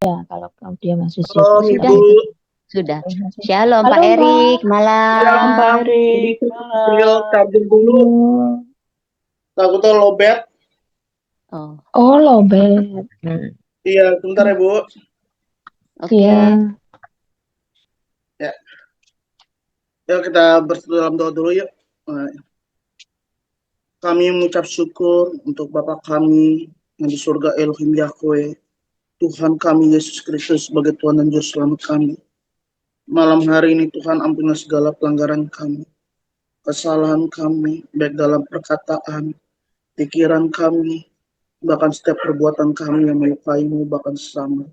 Ya, kalau dia masih Halo sibuk, sudah Ibu, itu. Sudah. Masih. Shalom Halo Pak Mbak. Erik, siang Pak malam. Pak. Erik, Beliau malam. tabung dulu, takutnya lobet. Oh, Oh, lobet. Iya, sebentar ya Bu. oke. Iya. Ya, yuk kita bersatu dalam doa dulu yuk. Nah, kami mengucap syukur untuk Bapa kami yang di surga Elohim Yahweh, Tuhan kami Yesus Kristus sebagai Tuhan dan Juru Selamat kami. Malam hari ini Tuhan ampunilah segala pelanggaran kami, kesalahan kami, baik dalam perkataan, pikiran kami, bahkan setiap perbuatan kami yang melukaimu bahkan sesama.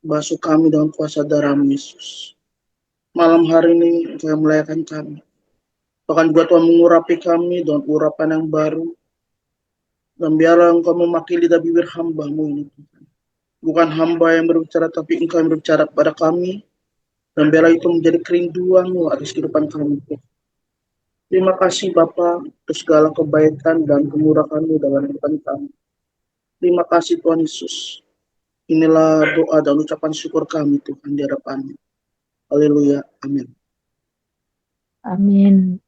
Basuh kami dengan kuasa darah Yesus. Malam hari ini Engkau melayakan kami. Bahkan juga Tuhan mengurapi kami dengan urapan yang baru. Dan biarlah Engkau memakai lidah bibir hamba-Mu ini. Bukan hamba yang berbicara, tapi Engkau yang berbicara kepada kami. Dan biarlah itu menjadi kerinduan-Mu atas kehidupan kami. Terima kasih Bapa untuk segala kebaikan dan kemurahan-Mu dalam kehidupan kami. Terima kasih Tuhan Yesus. Inilah doa dan ucapan syukur kami Tuhan di hadapan-Mu. Haleluya. Amin. Amin.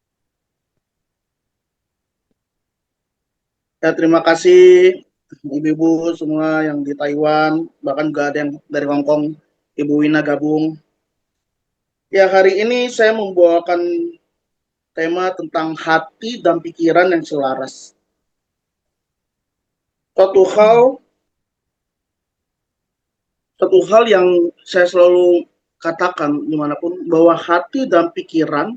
Ya, terima kasih ibu-ibu semua yang di Taiwan, bahkan juga ada yang dari Hong Kong, Ibu Wina gabung. Ya, hari ini saya membawakan tema tentang hati dan pikiran yang selaras. Suatu hal, satu hal yang saya selalu katakan dimanapun, bahwa hati dan pikiran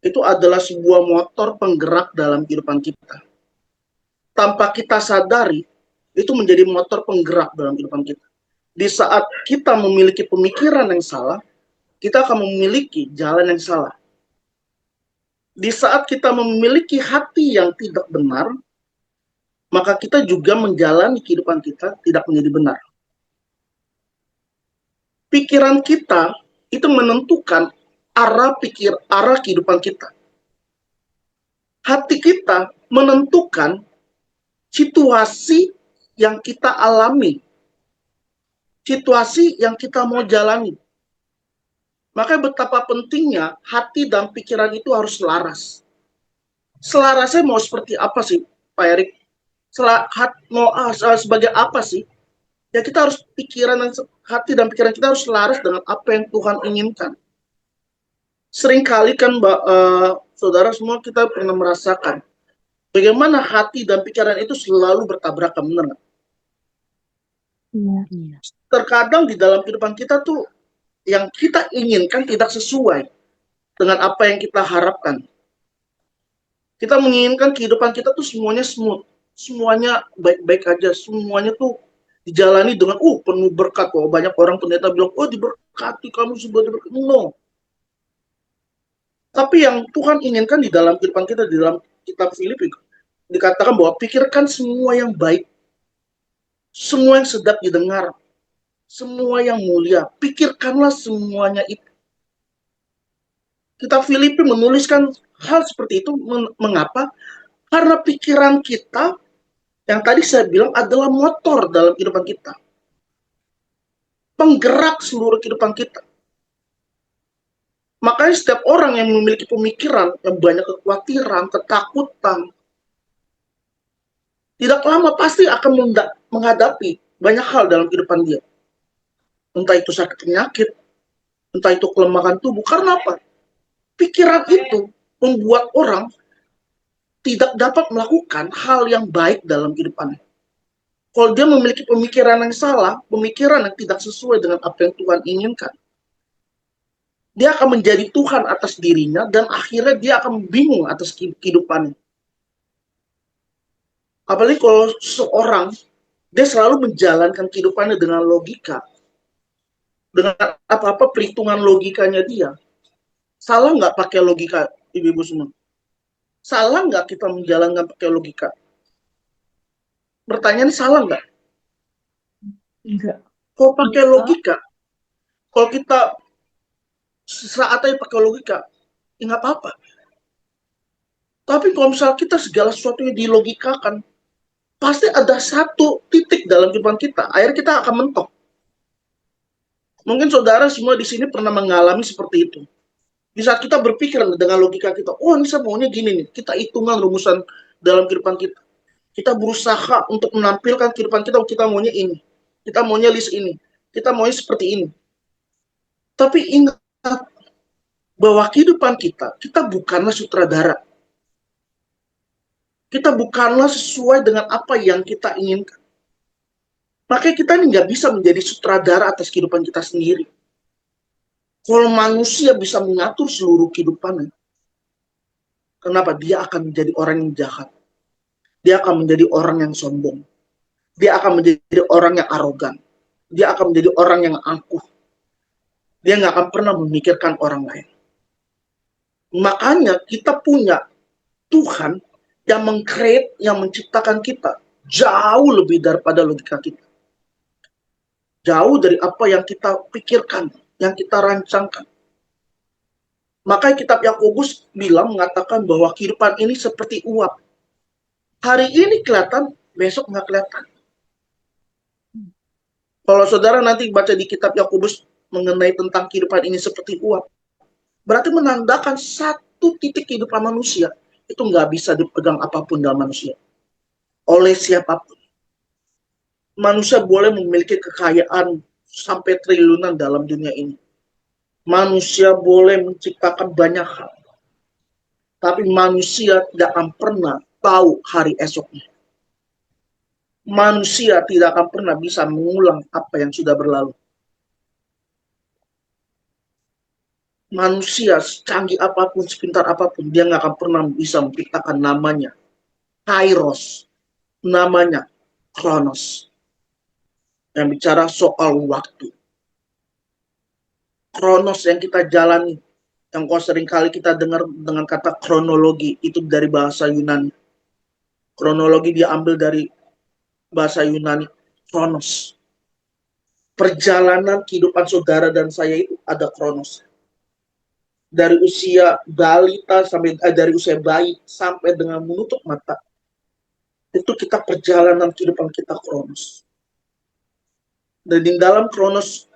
itu adalah sebuah motor penggerak dalam kehidupan kita. Tanpa kita sadari, itu menjadi motor penggerak dalam kehidupan kita. Di saat kita memiliki pemikiran yang salah, kita akan memiliki jalan yang salah. Di saat kita memiliki hati yang tidak benar, maka kita juga menjalani kehidupan kita tidak menjadi benar. Pikiran kita itu menentukan arah kehidupan kita. Hati kita menentukan situasi yang kita alami, situasi yang kita mau jalani. Maka betapa pentingnya hati dan pikiran itu harus selaras. Selarasnya mau seperti apa sih, Pak Erik? Mau sebagai apa sih? Ya kita harus hati dan pikiran kita harus selaras dengan apa yang Tuhan inginkan. Seringkali kan saudara semua kita pernah merasakan bagaimana hati dan pikiran itu selalu bertabrakan, benar nggak? Iya. Iya. Terkadang di dalam kehidupan kita tuh yang kita inginkan tidak sesuai dengan apa yang kita harapkan. Kita menginginkan kehidupan kita tuh semuanya smooth, semuanya baik-baik aja, semuanya tuh dijalani dengan penuh berkat. Kok banyak orang ternyata bilang, oh diberkati kamu sebuah diberkati. No. Tapi yang Tuhan inginkan di dalam kehidupan kita, di dalam kitab Filipi, dikatakan bahwa pikirkan semua yang baik, semua yang sedap didengar, semua yang mulia, pikirkanlah semuanya itu. Kitab Filipi menuliskan hal seperti itu, mengapa? Karena pikiran kita yang tadi saya bilang adalah motor dalam kehidupan kita. Penggerak seluruh kehidupan kita. Makanya setiap orang yang memiliki pemikiran yang banyak kekhawatiran, ketakutan, tidak lama pasti akan menghadapi banyak hal dalam kehidupan dia. Entah itu sakit penyakit, entah itu kelemahan tubuh. Karena apa? Pikiran itu membuat orang tidak dapat melakukan hal yang baik dalam kehidupannya. Kalau dia memiliki pemikiran yang salah, pemikiran yang tidak sesuai dengan apa yang Tuhan inginkan, dia akan menjadi Tuhan atas dirinya dan akhirnya dia akan bingung atas kehidupannya. Apalagi kalau seorang dia selalu menjalankan kehidupannya dengan logika, dengan apa-apa perhitungan logikanya dia. Salah nggak pakai logika, ibu-ibu semua? Salah nggak kita menjalankan pakai logika? Pertanyaan salah nggak? Enggak. Kalau pakai Enggak. logika, kalau kita saat aja pakai logika, ya nggak apa-apa. Tapi kalau misalnya kita segala sesuatunya dilogikakan, pasti ada satu titik dalam kehidupan kita, akhirnya kita akan mentok. Mungkin saudara semua di sini pernah mengalami seperti itu. Di saat kita berpikir dengan logika kita, oh ini saya maunya gini nih, kita hitungan rumusan dalam kehidupan kita. Kita berusaha untuk menampilkan kehidupan kita, kita maunya ini. Kita maunya list ini. Kita maunya seperti ini. Tapi ingat bahwa kehidupan kita bukanlah sutradara. Kita bukanlah sesuai dengan apa yang kita inginkan. Makanya kita ini nggak bisa menjadi sutradara atas kehidupan kita sendiri. Kalau manusia bisa mengatur seluruh kehidupannya, kenapa? Dia akan menjadi orang yang jahat. Dia akan menjadi orang yang sombong. Dia akan menjadi orang yang arogan. Dia akan menjadi orang yang angkuh. Dia nggak akan pernah memikirkan orang lain. Makanya kita punya Tuhan yang meng-create, yang menciptakan kita jauh lebih daripada logika kita. Jauh dari apa yang kita pikirkan, yang kita rancangkan. Makanya kitab Yakobus bilang, mengatakan bahwa kehidupan ini seperti uap. Hari ini kelihatan, besok nggak kelihatan. Kalau saudara nanti baca di kitab Yakobus mengenai tentang kehidupan ini seperti uap, berarti menandakan satu titik kehidupan manusia itu nggak bisa dipegang apapun dalam manusia, oleh siapapun. Manusia boleh memiliki kekayaan sampai triliunan dalam dunia ini. Manusia boleh menciptakan banyak hal, tapi manusia tidak akan pernah tahu hari esoknya. Manusia tidak akan pernah bisa mengulang apa yang sudah berlalu. Manusia secanggih apapun, sepintar apapun, dia nggak akan pernah bisa menciptakan namanya Kairos, namanya Kronos, yang bicara soal waktu. Kronos yang kita jalani, yang seringkali kita dengar dengan kata kronologi, itu dari bahasa Yunani. Kronologi diambil dari bahasa Yunani, Kronos. Perjalanan kehidupan saudara dan saya itu ada Kronos. Dari usia balita sampai dari usia bayi sampai dengan menutup mata, itu kita perjalanan kehidupan kita Kronos. Dan di dalam Kronos,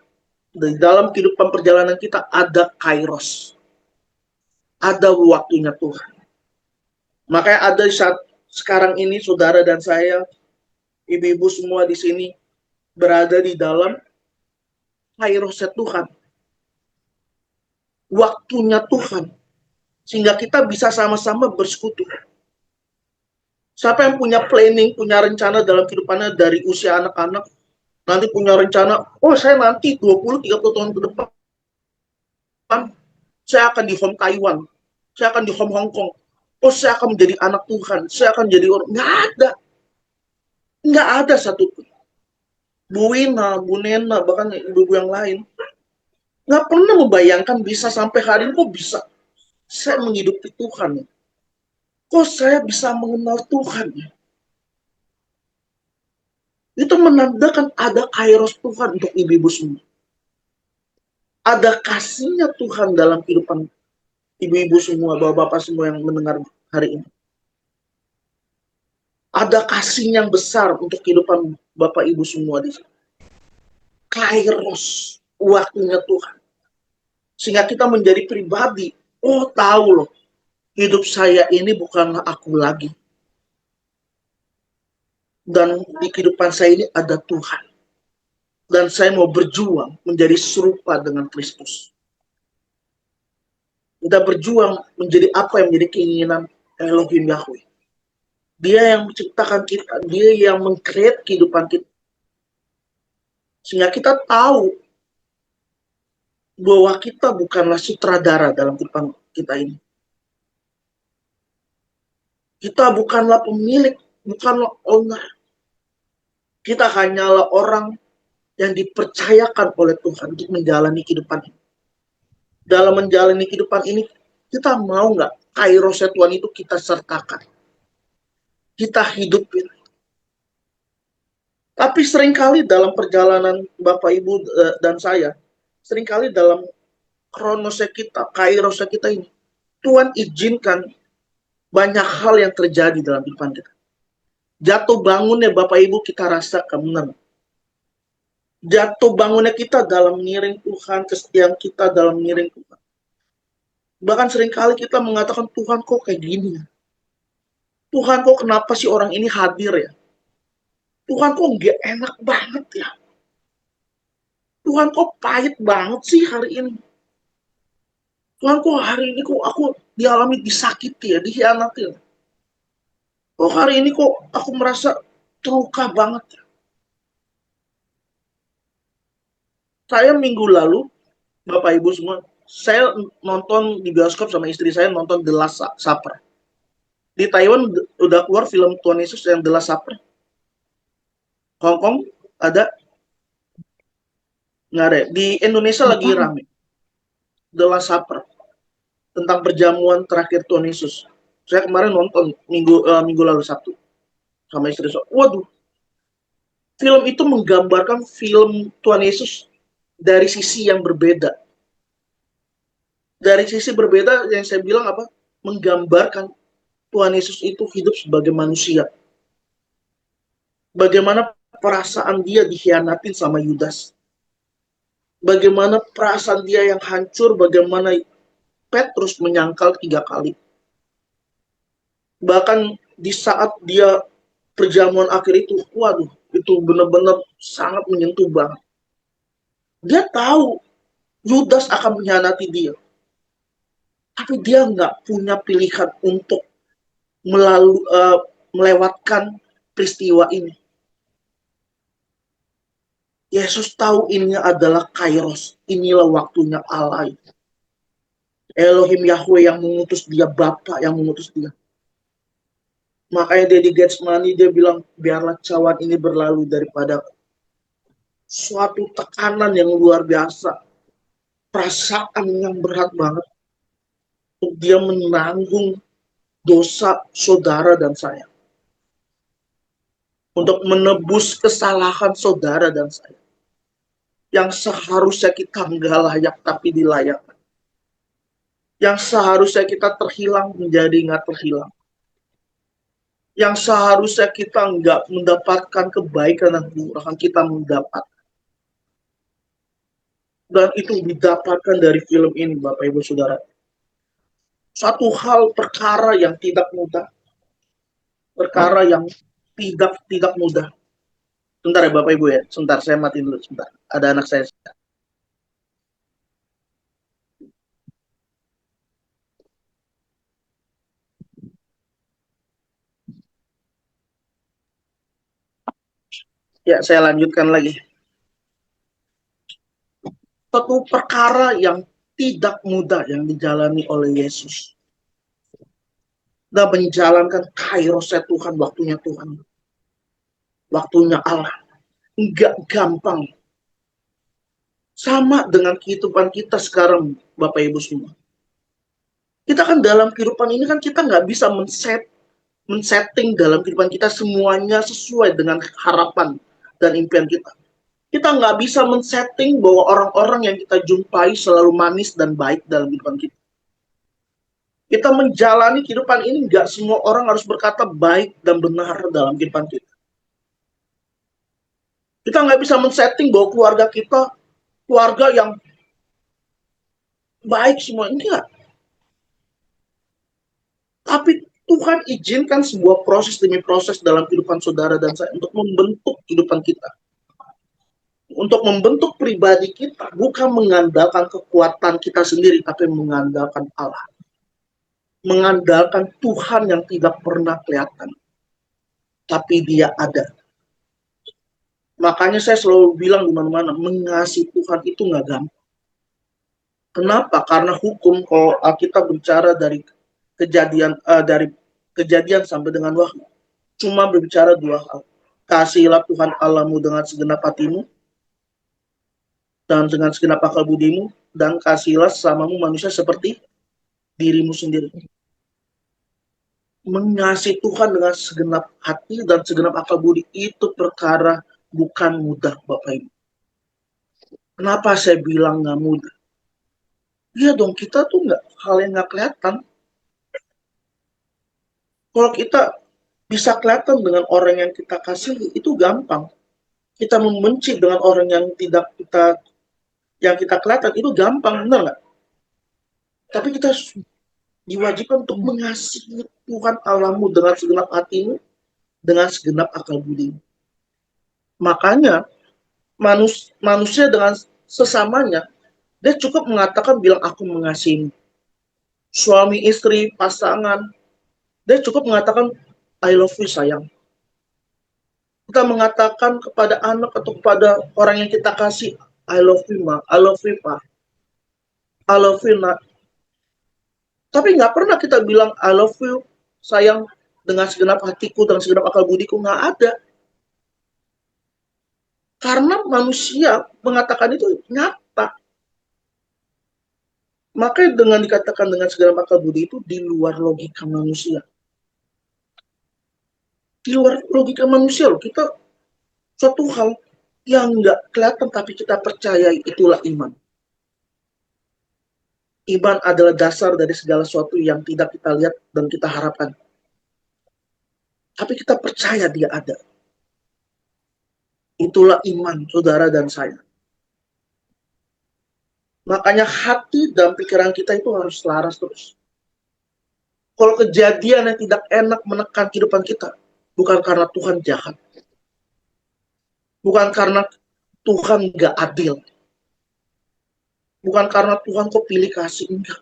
di dalam kehidupan perjalanan kita ada Kairos, ada waktunya Tuhan. Makanya ada saat sekarang ini saudara dan saya, ibu-ibu semua di sini berada di dalam Kairosnya Tuhan, waktunya Tuhan, sehingga kita bisa sama-sama bersekutu. Siapa yang punya planning, punya rencana dalam kehidupannya dari usia anak-anak, nanti punya rencana, oh saya nanti 20-30 tahun ke depan, saya akan di home Taiwan, saya akan di home Hong Kong, oh saya akan menjadi anak Tuhan, saya akan jadi orang, nggak ada satupun. Bu Wina, Bu Nena, bahkan ibu-ibu yang lain, nggak pernah membayangkan bisa sampai hari ini, kok bisa saya menghidupi Tuhan, kok saya bisa mengenal Tuhan. Itu menandakan ada kairos Tuhan untuk ibu-ibu semua. Ada kasihnya Tuhan dalam kehidupan ibu-ibu semua, bapak-bapak semua yang mendengar hari ini. Ada kasih yang besar untuk kehidupan bapak ibu semua di sini. Kairos, waktunya Tuhan. Sehingga kita menjadi pribadi, oh tahu loh, hidup saya ini bukanlah aku lagi. Dan di kehidupan saya ini ada Tuhan. Dan saya mau berjuang menjadi serupa dengan Kristus. Kita berjuang menjadi apa yang menjadi keinginan Elohim Yahweh. Dia yang menciptakan kita, dia yang meng-create kehidupan kita. Sehingga kita tahu bahwa kita bukanlah sutradara dalam kehidupan kita ini. Kita bukanlah pemilik, bukanlah owner. Kita hanyalah orang yang dipercayakan oleh Tuhan untuk menjalani kehidupan ini. Dalam menjalani kehidupan ini, kita mau nggak kairosnya Tuhan itu kita sertakan. Kita hidupin. Tapi seringkali dalam perjalanan Bapak Ibu dan saya, seringkali dalam kronosnya kita, kairosnya kita ini, Tuhan izinkan banyak hal yang terjadi dalam kehidupan kita. Jatuh bangunnya Bapak Ibu kita rasakan, benar. Jatuh bangunnya kita dalam mengiring Tuhan, kesetiaan kita dalam mengiring Tuhan. Bahkan seringkali kita mengatakan, Tuhan kok kayak gini ya? Tuhan kok kenapa sih orang ini hadir ya? Tuhan kok gak enak banget ya? Tuhan kok pahit banget sih hari ini? Tuhan kok hari ini kok aku dialami disakiti ya, dikhianati ya? Kok hari ini kok aku merasa terluka banget ya? Saya minggu lalu, Bapak Ibu semua, saya nonton di bioskop sama istri saya nonton The Last Supper. Di Taiwan udah keluar film Tuhan Yesus yang The Last Supper. Hong Kong ada? Nggak ada. Di Indonesia lagi rame. The Last Supper. Tentang perjamuan terakhir Tuhan Yesus. Saya kemarin nonton minggu lalu Sabtu sama istri saya. Waduh, film itu menggambarkan film Tuhan Yesus dari sisi yang berbeda. Dari sisi berbeda yang saya bilang apa? Menggambarkan Tuhan Yesus itu hidup sebagai manusia. Bagaimana perasaan dia dikhianatin sama Yudas. Bagaimana perasaan dia yang hancur, bagaimana Petrus menyangkal 3 kali. Bahkan di saat dia perjamuan akhir itu, waduh, itu benar-benar sangat menyentuh banget. Dia tahu Yudas akan mengkhianati dia. Tapi dia nggak punya pilihan untuk melewatkan peristiwa ini. Yesus tahu ini adalah Kairos. Inilah waktunya Allah. Elohim Yahweh yang mengutus dia, Bapa yang mengutus dia. Makanya dia di Getsemani dia bilang, biarlah cawan ini berlalu daripada suatu tekanan yang luar biasa. Perasaan yang berat banget. Untuk dia menanggung dosa saudara dan saya. Untuk menebus kesalahan saudara dan saya. Yang seharusnya kita nggak layak tapi dilayakkan. Yang seharusnya kita terhilang menjadi nggak terhilang. Yang seharusnya kita nggak mendapatkan kebaikan dan kemurahan kita mendapat. Dan itu didapatkan dari film ini, Bapak Ibu Saudara. Satu hal perkara yang tidak mudah. Perkara yang tidak mudah. Sebentar ya Bapak Ibu ya. Sebentar, saya matiin dulu sebentar. Ada anak saya. Ya, saya lanjutkan lagi. Satu perkara yang tidak mudah yang dijalani oleh Yesus. Dan menjalankan kairosnya Tuhan, waktunya Tuhan. Waktunya Allah. Enggak gampang. Sama dengan kehidupan kita sekarang, Bapak Ibu semua. Kita kan dalam kehidupan ini kan kita nggak bisa men-setting dalam kehidupan kita semuanya sesuai dengan harapan dan impian kita. Kita nggak bisa men-setting bahwa orang-orang yang kita jumpai selalu manis dan baik dalam kehidupan kita. Kita menjalani kehidupan ini nggak semua orang harus berkata baik dan benar dalam kehidupan kita. Kita nggak bisa men-setting bahwa keluarga kita keluarga yang baik semua, enggak. Tapi Tuhan izinkan sebuah proses demi proses dalam kehidupan saudara dan saya untuk membentuk kehidupan kita. Untuk membentuk pribadi kita, bukan mengandalkan kekuatan kita sendiri, tapi mengandalkan Allah. Mengandalkan Tuhan yang tidak pernah kelihatan. Tapi dia ada. Makanya saya selalu bilang di mana-mana, mengasihi Tuhan itu nggak gampang. Kenapa? Karena hukum, kalau kita bicara dari kejadian sampai dengan Wahyu, cuma berbicara 2 hal. Kasihilah Tuhan Allahmu dengan segenap hatimu, dan dengan segenap akal budimu, dan kasihilah sesamamu manusia seperti dirimu sendiri. Mengasihi Tuhan dengan segenap hati dan segenap akal budi itu perkara bukan mudah, Bapak Ibu. Kenapa saya bilang nggak mudah? Iya dong, kita tuh hal yang nggak kelihatan. Kalau kita Bisa kelihatan dengan orang yang kita kasihi, itu gampang. Kita membenci dengan orang yang kita kelihatan, itu gampang, benar nggak? Tapi kita diwajibkan untuk mengasihi Tuhan Allahmu dengan segenap hatimu, dengan segenap akal budi. Makanya manusia dengan sesamanya, dia cukup mengatakan bilang aku mengasihi. Suami, istri, pasangan, dia cukup mengatakan I love you sayang. Kita mengatakan kepada anak atau kepada orang yang kita kasih I love you ma, I love you pa, I love you nak. Tapi nggak pernah kita bilang I love you sayang dengan segenap hatiku, dengan segenap akal budiku, nggak ada. Karena manusia mengatakan itu nyata. Maka dengan dikatakan dengan segenap akal budi itu di luar logika manusia. Di luar logika manusia loh. Kita suatu hal yang nggak kelihatan tapi kita percayai, itulah iman. Iman adalah dasar dari segala sesuatu yang tidak kita lihat dan kita harapkan. Tapi kita percaya dia ada. Itulah iman saudara dan saya. Makanya hati dan pikiran kita itu harus selaras terus. Kalau kejadian yang tidak enak menekan kehidupan kita, bukan karena Tuhan jahat. Bukan karena Tuhan gak adil. Bukan karena Tuhan kok pilih kasih, enggak.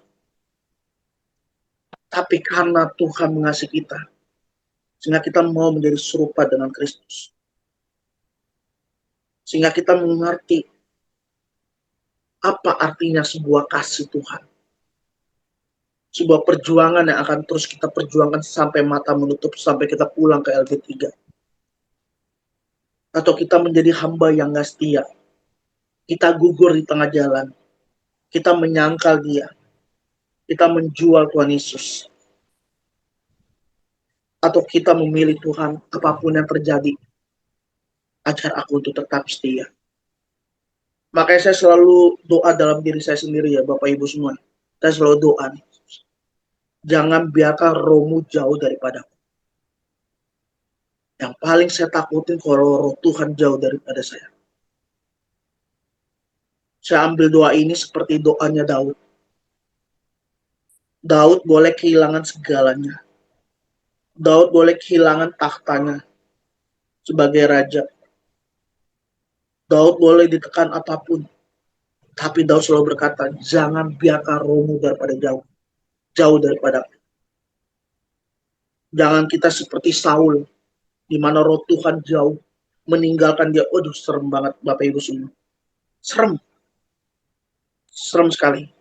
Tapi karena Tuhan mengasihi kita. Sehingga kita mau menjadi serupa dengan Kristus. Sehingga kita mengerti apa artinya sebuah kasih Tuhan. Sebuah perjuangan yang akan terus kita perjuangkan sampai mata menutup, sampai kita pulang ke LB3. Atau kita menjadi hamba yang gak setia. Kita gugur di tengah jalan. Kita menyangkal dia. Kita menjual Tuhan Yesus. Atau kita memilih Tuhan apapun yang terjadi. Ajar aku untuk tetap setia. Makanya saya selalu doa dalam diri saya sendiri ya Bapak Ibu semua. Saya selalu doa nih. Jangan biarkan rohmu jauh daripadaku. Yang paling saya takutin kalau roh Tuhan jauh daripada saya. Saya ambil doa ini seperti doanya Daud. Daud boleh kehilangan segalanya. Daud boleh kehilangan tahtanya sebagai raja. Daud boleh ditekan apapun. Tapi Daud selalu berkata, jangan biarkan rohmu daripada jauh. Jauh daripada aku. Jangan kita seperti Saul, di mana roh Tuhan jauh, meninggalkan dia. Waduh, serem banget Bapak Ibu semua. Serem. Serem sekali.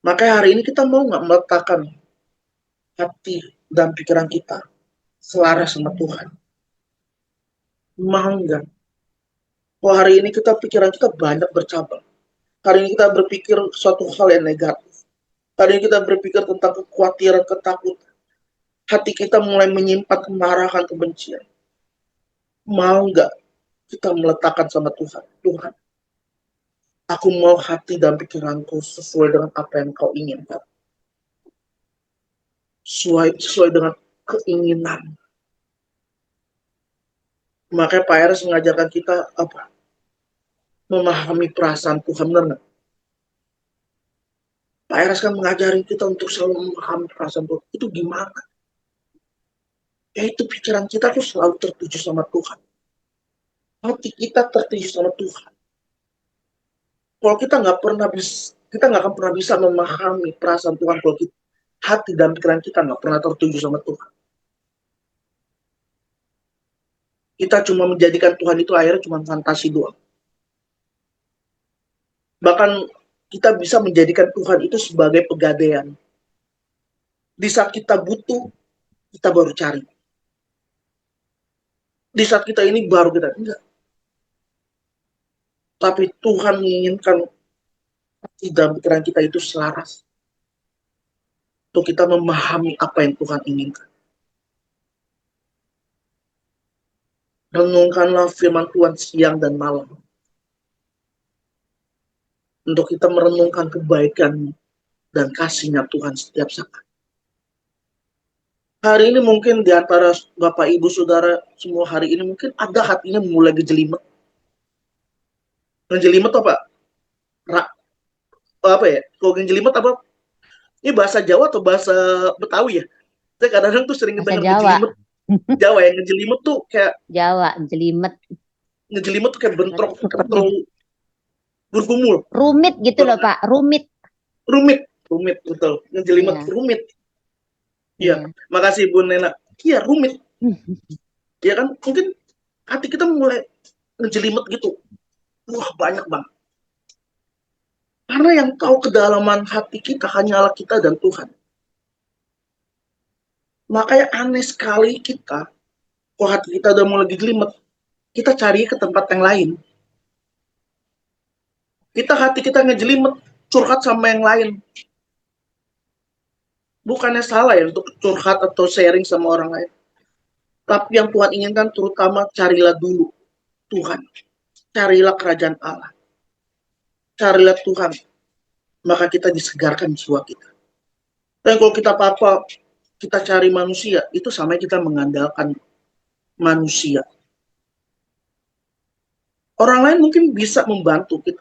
Makanya hari ini kita mau nggak meletakkan hati dan pikiran kita selaras sama Tuhan? Mau nggak? Oh, hari ini pikiran kita banyak bercabang. Hari ini kita berpikir suatu hal yang negatif. Hari ini kita berpikir tentang kekhawatiran, ketakutan. Hati kita mulai menyimpan kemarahan, kebencian. Mau nggak kita meletakkan sama Tuhan? Tuhan, aku mau hati dan pikiranku sesuai dengan apa yang kau inginkan. Sesuai dengan keinginan. Makanya Pak Eres mengajarkan kita apa? Memahami perasaan Tuhan, benar nggak? Pak Eres kan mengajari kita untuk selalu memahami perasaan Tuhan. Itu gimana? Yaitu pikiran kita tuh selalu tertuju sama Tuhan. Hati kita tertuju sama Tuhan. Kalau kita nggak akan pernah bisa memahami perasaan Tuhan kalau hati dan pikiran kita nggak pernah tertuju sama Tuhan. Kita cuma menjadikan Tuhan itu akhirnya cuma fantasi doang. Bahkan kita bisa menjadikan Tuhan itu sebagai pegadaian. Di saat kita butuh, kita baru cari. Di saat kita ini baru kita enggak. Tapi Tuhan menginginkan hati dan pikiran kita itu selaras. Untuk kita memahami apa yang Tuhan inginkan. Renungkanlah firman Tuhan siang dan malam. Untuk kita merenungkan kebaikan dan kasih-Nya Tuhan setiap saat. Hari ini mungkin di antara Bapak Ibu Saudara semua hari ini mungkin ada hatinya mulai gejelimet. Gejelimet apa? Apa ya? Kalau gejelimet apa? Ini bahasa Jawa atau bahasa Betawi ya? Saya kadang-kadang tuh sering Bahasa dengar Jawa. ngejelimet. Jawa ya, ngejelimet tuh kayak Jawa, jelimet. bentrok, Seperti terlalu bergumul. rumit gitu loh, Pak. Rumit. Rumit, betul. Ngejelimet, Iya. rumit. Iya, Iya. makasih Bu Nena. Iya, rumit. Ya kan, mungkin hati kita mulai ngejelimet gitu. Wah, banyak banget. Karena yang tahu kedalaman hati kita hanyalah kita dan Tuhan. Makanya aneh sekali kita, kok hati kita udah mulai jelimet, kita cari ke tempat yang lain. Hati kita ngejelimet, curhat sama yang lain. Bukannya salah ya untuk curhat atau sharing sama orang lain. Tapi yang Tuhan inginkan terutama carilah dulu Tuhan. Carilah kerajaan Allah. Carilah Tuhan. Maka kita disegarkan jiwa kita. Dan kalau kita apa-apa, kita cari manusia, itu sama kita mengandalkan manusia. Orang lain mungkin bisa membantu kita.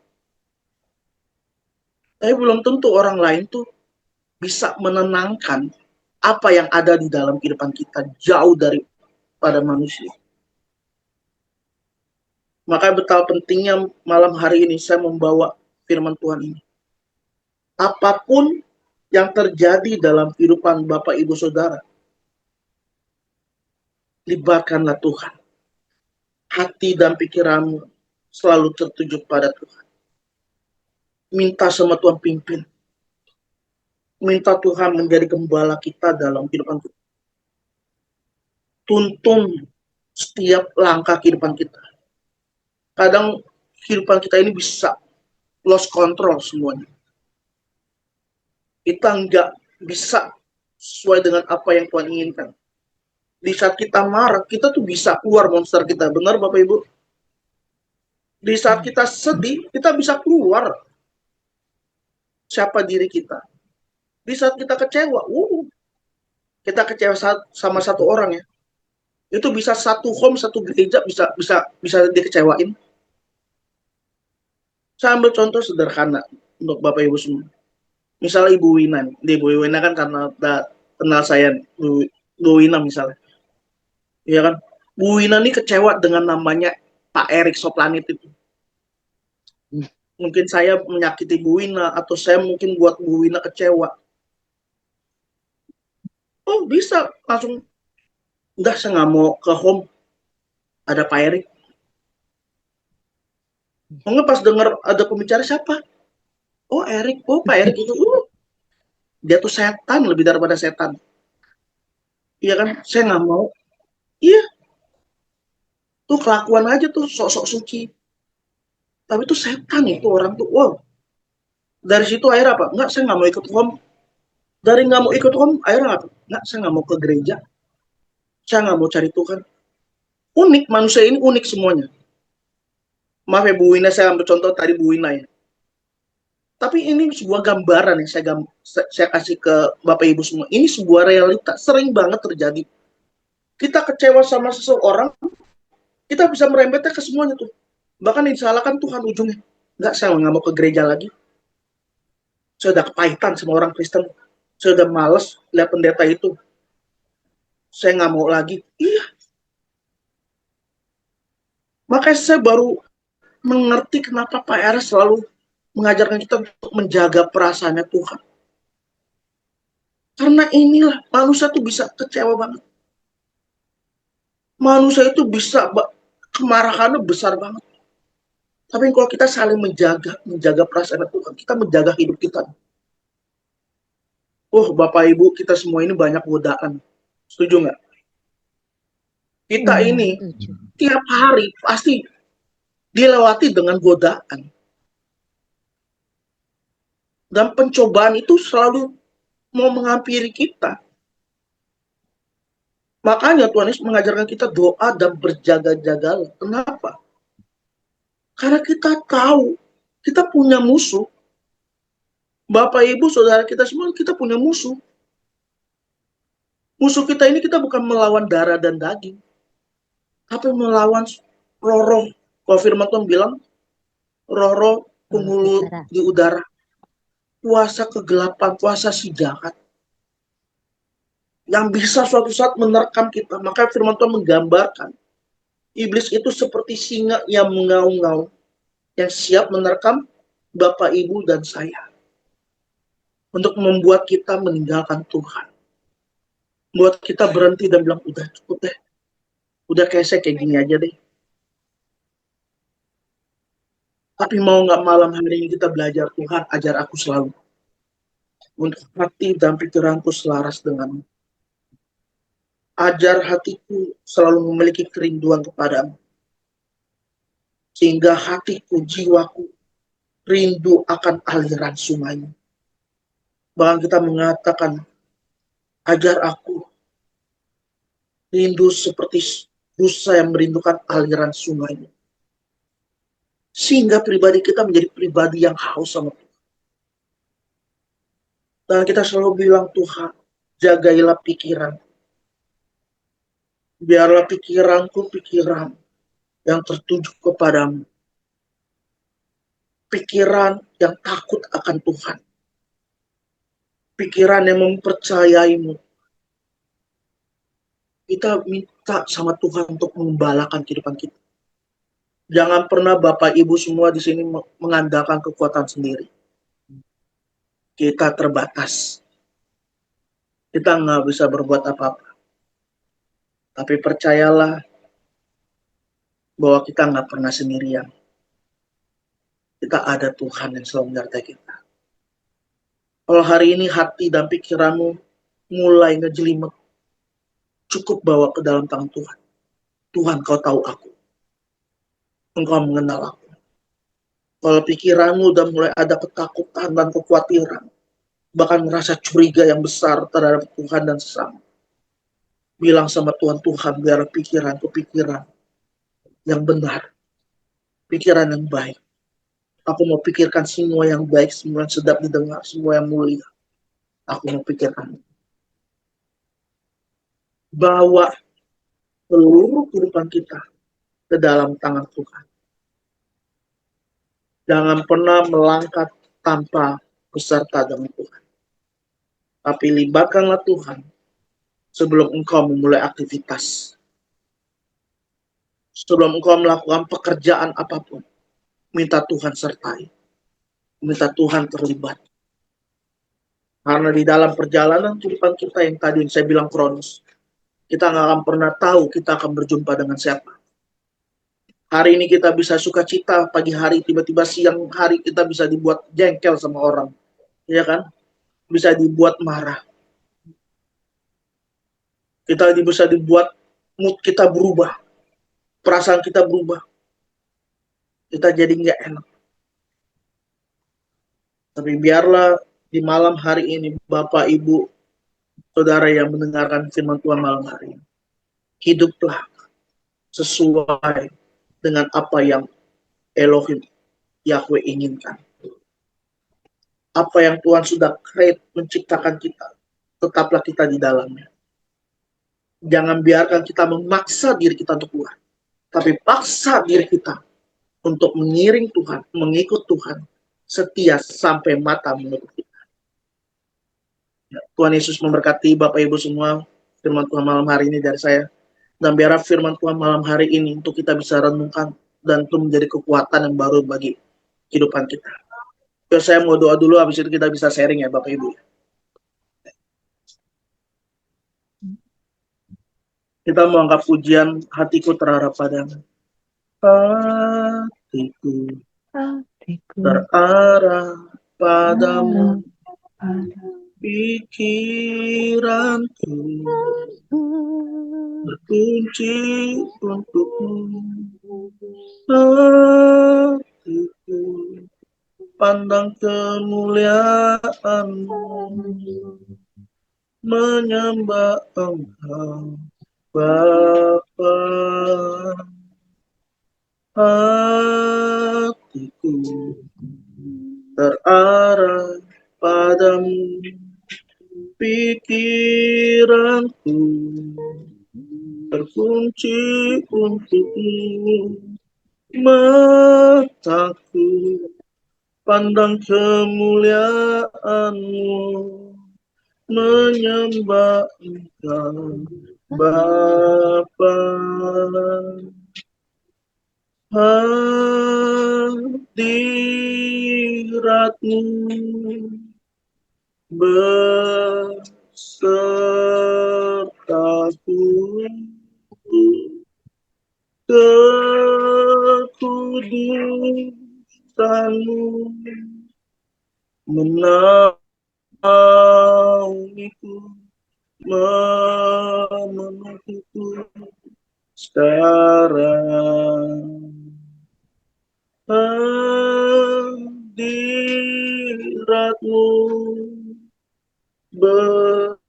Tapi belum tentu orang lain tuh bisa menenangkan apa yang ada di dalam kehidupan kita jauh daripada manusia. Maka betapa pentingnya malam hari ini saya membawa firman Tuhan ini. Apapun yang terjadi dalam kehidupan Bapak Ibu Saudara, libatkanlah Tuhan. Hati dan pikiranmu selalu tertuju pada Tuhan. Minta sama Tuhan pimpin. Minta Tuhan menjadi gembala kita dalam kehidupan kita. Tuntun setiap langkah kehidupan kita. Kadang kehidupan kita ini bisa lost control semuanya. Kita nggak bisa sesuai dengan apa yang Tuhan inginkan. Di saat kita marah, kita tuh bisa keluar monster kita. Benar Bapak Ibu? Di saat kita sedih, kita bisa keluar siapa diri kita. Di saat kita kecewa, kita kecewa sama satu orang ya. Itu bisa satu home, satu gereja bisa dikecewain. Saya ambil contoh sederhana untuk Bapak Ibu semua. Misalnya Ibu Wina, Ibu Wina kan karena kenal saya, Bu Wina misalnya. Ya kan, Bu Wina ini kecewa dengan namanya Pak Erik Soplanit itu. Mungkin saya menyakiti Bu Wina, atau saya mungkin buat Bu Wina kecewa. Oh bisa, langsung, enggak saya nggak mau ke home, ada Pak Erik. Enggak pas dengar ada pembicara siapa? Oh Erik, oh Pak Erik itu, dia tuh setan lebih daripada setan. Iya kan, saya nggak mau. Iya, tuh kelakuan aja tuh sok-sok suci. Tapi tuh setan itu orang tuh, wow. Dari situ akhirnya apa? Enggak, saya nggak mau ikut home. Dari nggak mau ikut home, akhirnya apa? Enggak, saya nggak mau ke gereja. Saya nggak mau cari Tuhan. Unik, manusia ini unik semuanya. Maaf ya Bu Wina, saya ambil contoh tadi Bu Wina ya. Tapi ini sebuah gambaran yang saya kasih ke Bapak Ibu semua. Ini sebuah realita, sering banget terjadi. Kita kecewa sama seseorang, kita bisa merembetnya ke semuanya tuh. Bahkan yang disalahkan Tuhan ujungnya. Enggak, saya nggak mau ke gereja lagi. Saya udah kepahitan sama orang Kristen. Saya udah males lihat pendeta itu. Saya nggak mau lagi. Iya. Makanya saya baru mengerti kenapa Pak Eres selalu mengajarkan kita untuk menjaga perasaannya Tuhan. Karena inilah, manusia tuh bisa kecewa banget. Manusia itu bisa, kemarahannya besar banget. Tapi kalau kita saling menjaga perasaan Tuhan, kita menjaga hidup kita. Oh, Bapak Ibu, kita semua ini banyak godaan. Setuju nggak? Kita ini tiap hari pasti dilewati dengan godaan. Dan pencobaan itu selalu mau menghampiri kita. Makanya Tuhan Yesus mengajarkan kita doa dan berjaga-jagalah. Kenapa? Karena kita tahu kita punya musuh. Bapak Ibu Saudara kita semua, kita punya musuh. Musuh kita ini kita bukan melawan darah dan daging, tapi melawan roh-roh. Kalau firman Tuhan bilang, roh-roh penghulu di udara, kuasa kegelapan, kuasa si jahat, yang bisa suatu saat menerkam kita. Maka firman Tuhan menggambarkan, iblis itu seperti singa yang mengaum-ngaum, yang siap menerkam Bapak, Ibu, dan saya. Untuk membuat kita meninggalkan Tuhan. Buat kita berhenti dan bilang, udah cukup deh. Udah kayak saya kayak gini aja deh. Tapi mau nggak malam hari ini kita belajar, Tuhan ajar aku selalu. Untuk hati dan pikiranku selaras denganmu. Ajar hatiku selalu memiliki kerinduan kepadamu. Sehingga hatiku, jiwaku, rindu akan aliran sungaimu. Bahkan kita mengatakan, ajar aku rindu seperti rusa yang merindukan aliran sungaimu. Sehingga pribadi kita menjadi pribadi yang haus sama Tuhan. Dan kita selalu bilang, Tuhan, jagailah pikiran. Biarlah pikiranku pikiran yang tertuju kepadamu. Pikiran yang takut akan Tuhan. Pikiran yang mempercayaimu. Kita minta sama Tuhan untuk mengembalakan kehidupan kita. Jangan pernah Bapak Ibu semua di sini mengandalkan kekuatan sendiri. Kita terbatas. Kita nggak bisa berbuat apa-apa. Tapi percayalah bahwa kita nggak pernah sendirian. Kita ada Tuhan yang selalu menyertai kita. Kalau hari ini hati dan pikiranmu mulai ngejelimet, cukup bawa ke dalam tangan Tuhan. Tuhan, kau tahu aku. Engkau mengenal aku. Kalau pikiranmu udah mulai ada ketakutan dan kekhawatiran, bahkan merasa curiga yang besar terhadap Tuhan dan sesama, bilang sama Tuhan, Tuhan biar pikiranku pikiran yang benar, pikiran yang baik. Aku mau pikirkan semua yang baik, semua yang sedap didengar, semua yang mulia. Aku mau pikirkan. Bawa seluruh kehidupan kita ke dalam tangan Tuhan. Jangan pernah melangkah tanpa beserta dengan Tuhan. Tapi libatkanlah Tuhan sebelum engkau memulai aktivitas. Sebelum engkau melakukan pekerjaan apapun, minta Tuhan sertai. Minta Tuhan terlibat. Karena di dalam perjalanan kehidupan kita yang tadi saya bilang kronis, kita nggak akan pernah tahu kita akan berjumpa dengan siapa. Hari ini kita bisa sukacita, pagi hari tiba-tiba siang hari kita bisa dibuat jengkel sama orang. Ya kan? Bisa dibuat marah. Kita bisa dibuat mood kita berubah. Perasaan kita berubah. Kita jadi nggak enak. Tapi biarlah di malam hari ini, Bapak, Ibu, Saudara yang mendengarkan firman Tuhan malam hari ini, hiduplah sesuai dengan apa yang Elohim, Yahweh inginkan. Apa yang Tuhan sudah create, menciptakan kita, tetaplah kita di dalamnya. Jangan biarkan kita memaksa diri kita untuk keluar. Tapi paksa diri kita untuk mengiring Tuhan, mengikut Tuhan, setia sampai mata menutup kita. Ya, Tuhan Yesus memberkati Bapak Ibu semua, firman Tuhan malam hari ini dari saya. Dan biarlah firman Tuhan malam hari ini untuk kita bisa renungkan dan itu menjadi kekuatan yang baru bagi kehidupan kita. Biar saya mau doa dulu, habis itu kita bisa sharing ya Bapak Ibu. Kita mau angkat pujian hatiku terarah padamu. Hatiku terarah padamu. Pikiranku berkunci untukmu. Hatiku pandang kemuliaan-Mu, menyembah Engkau Bapa. Hatiku terarah padamu. Pikiranku terkunci untukmu, mataku pandang kemuliaan-Mu, menyembah Engkau Bapa. Hadirat-Mu besertaku, kekudusan-Mu menaungiku, memenuhiku sekarang. Hadirat-Mu besertaku,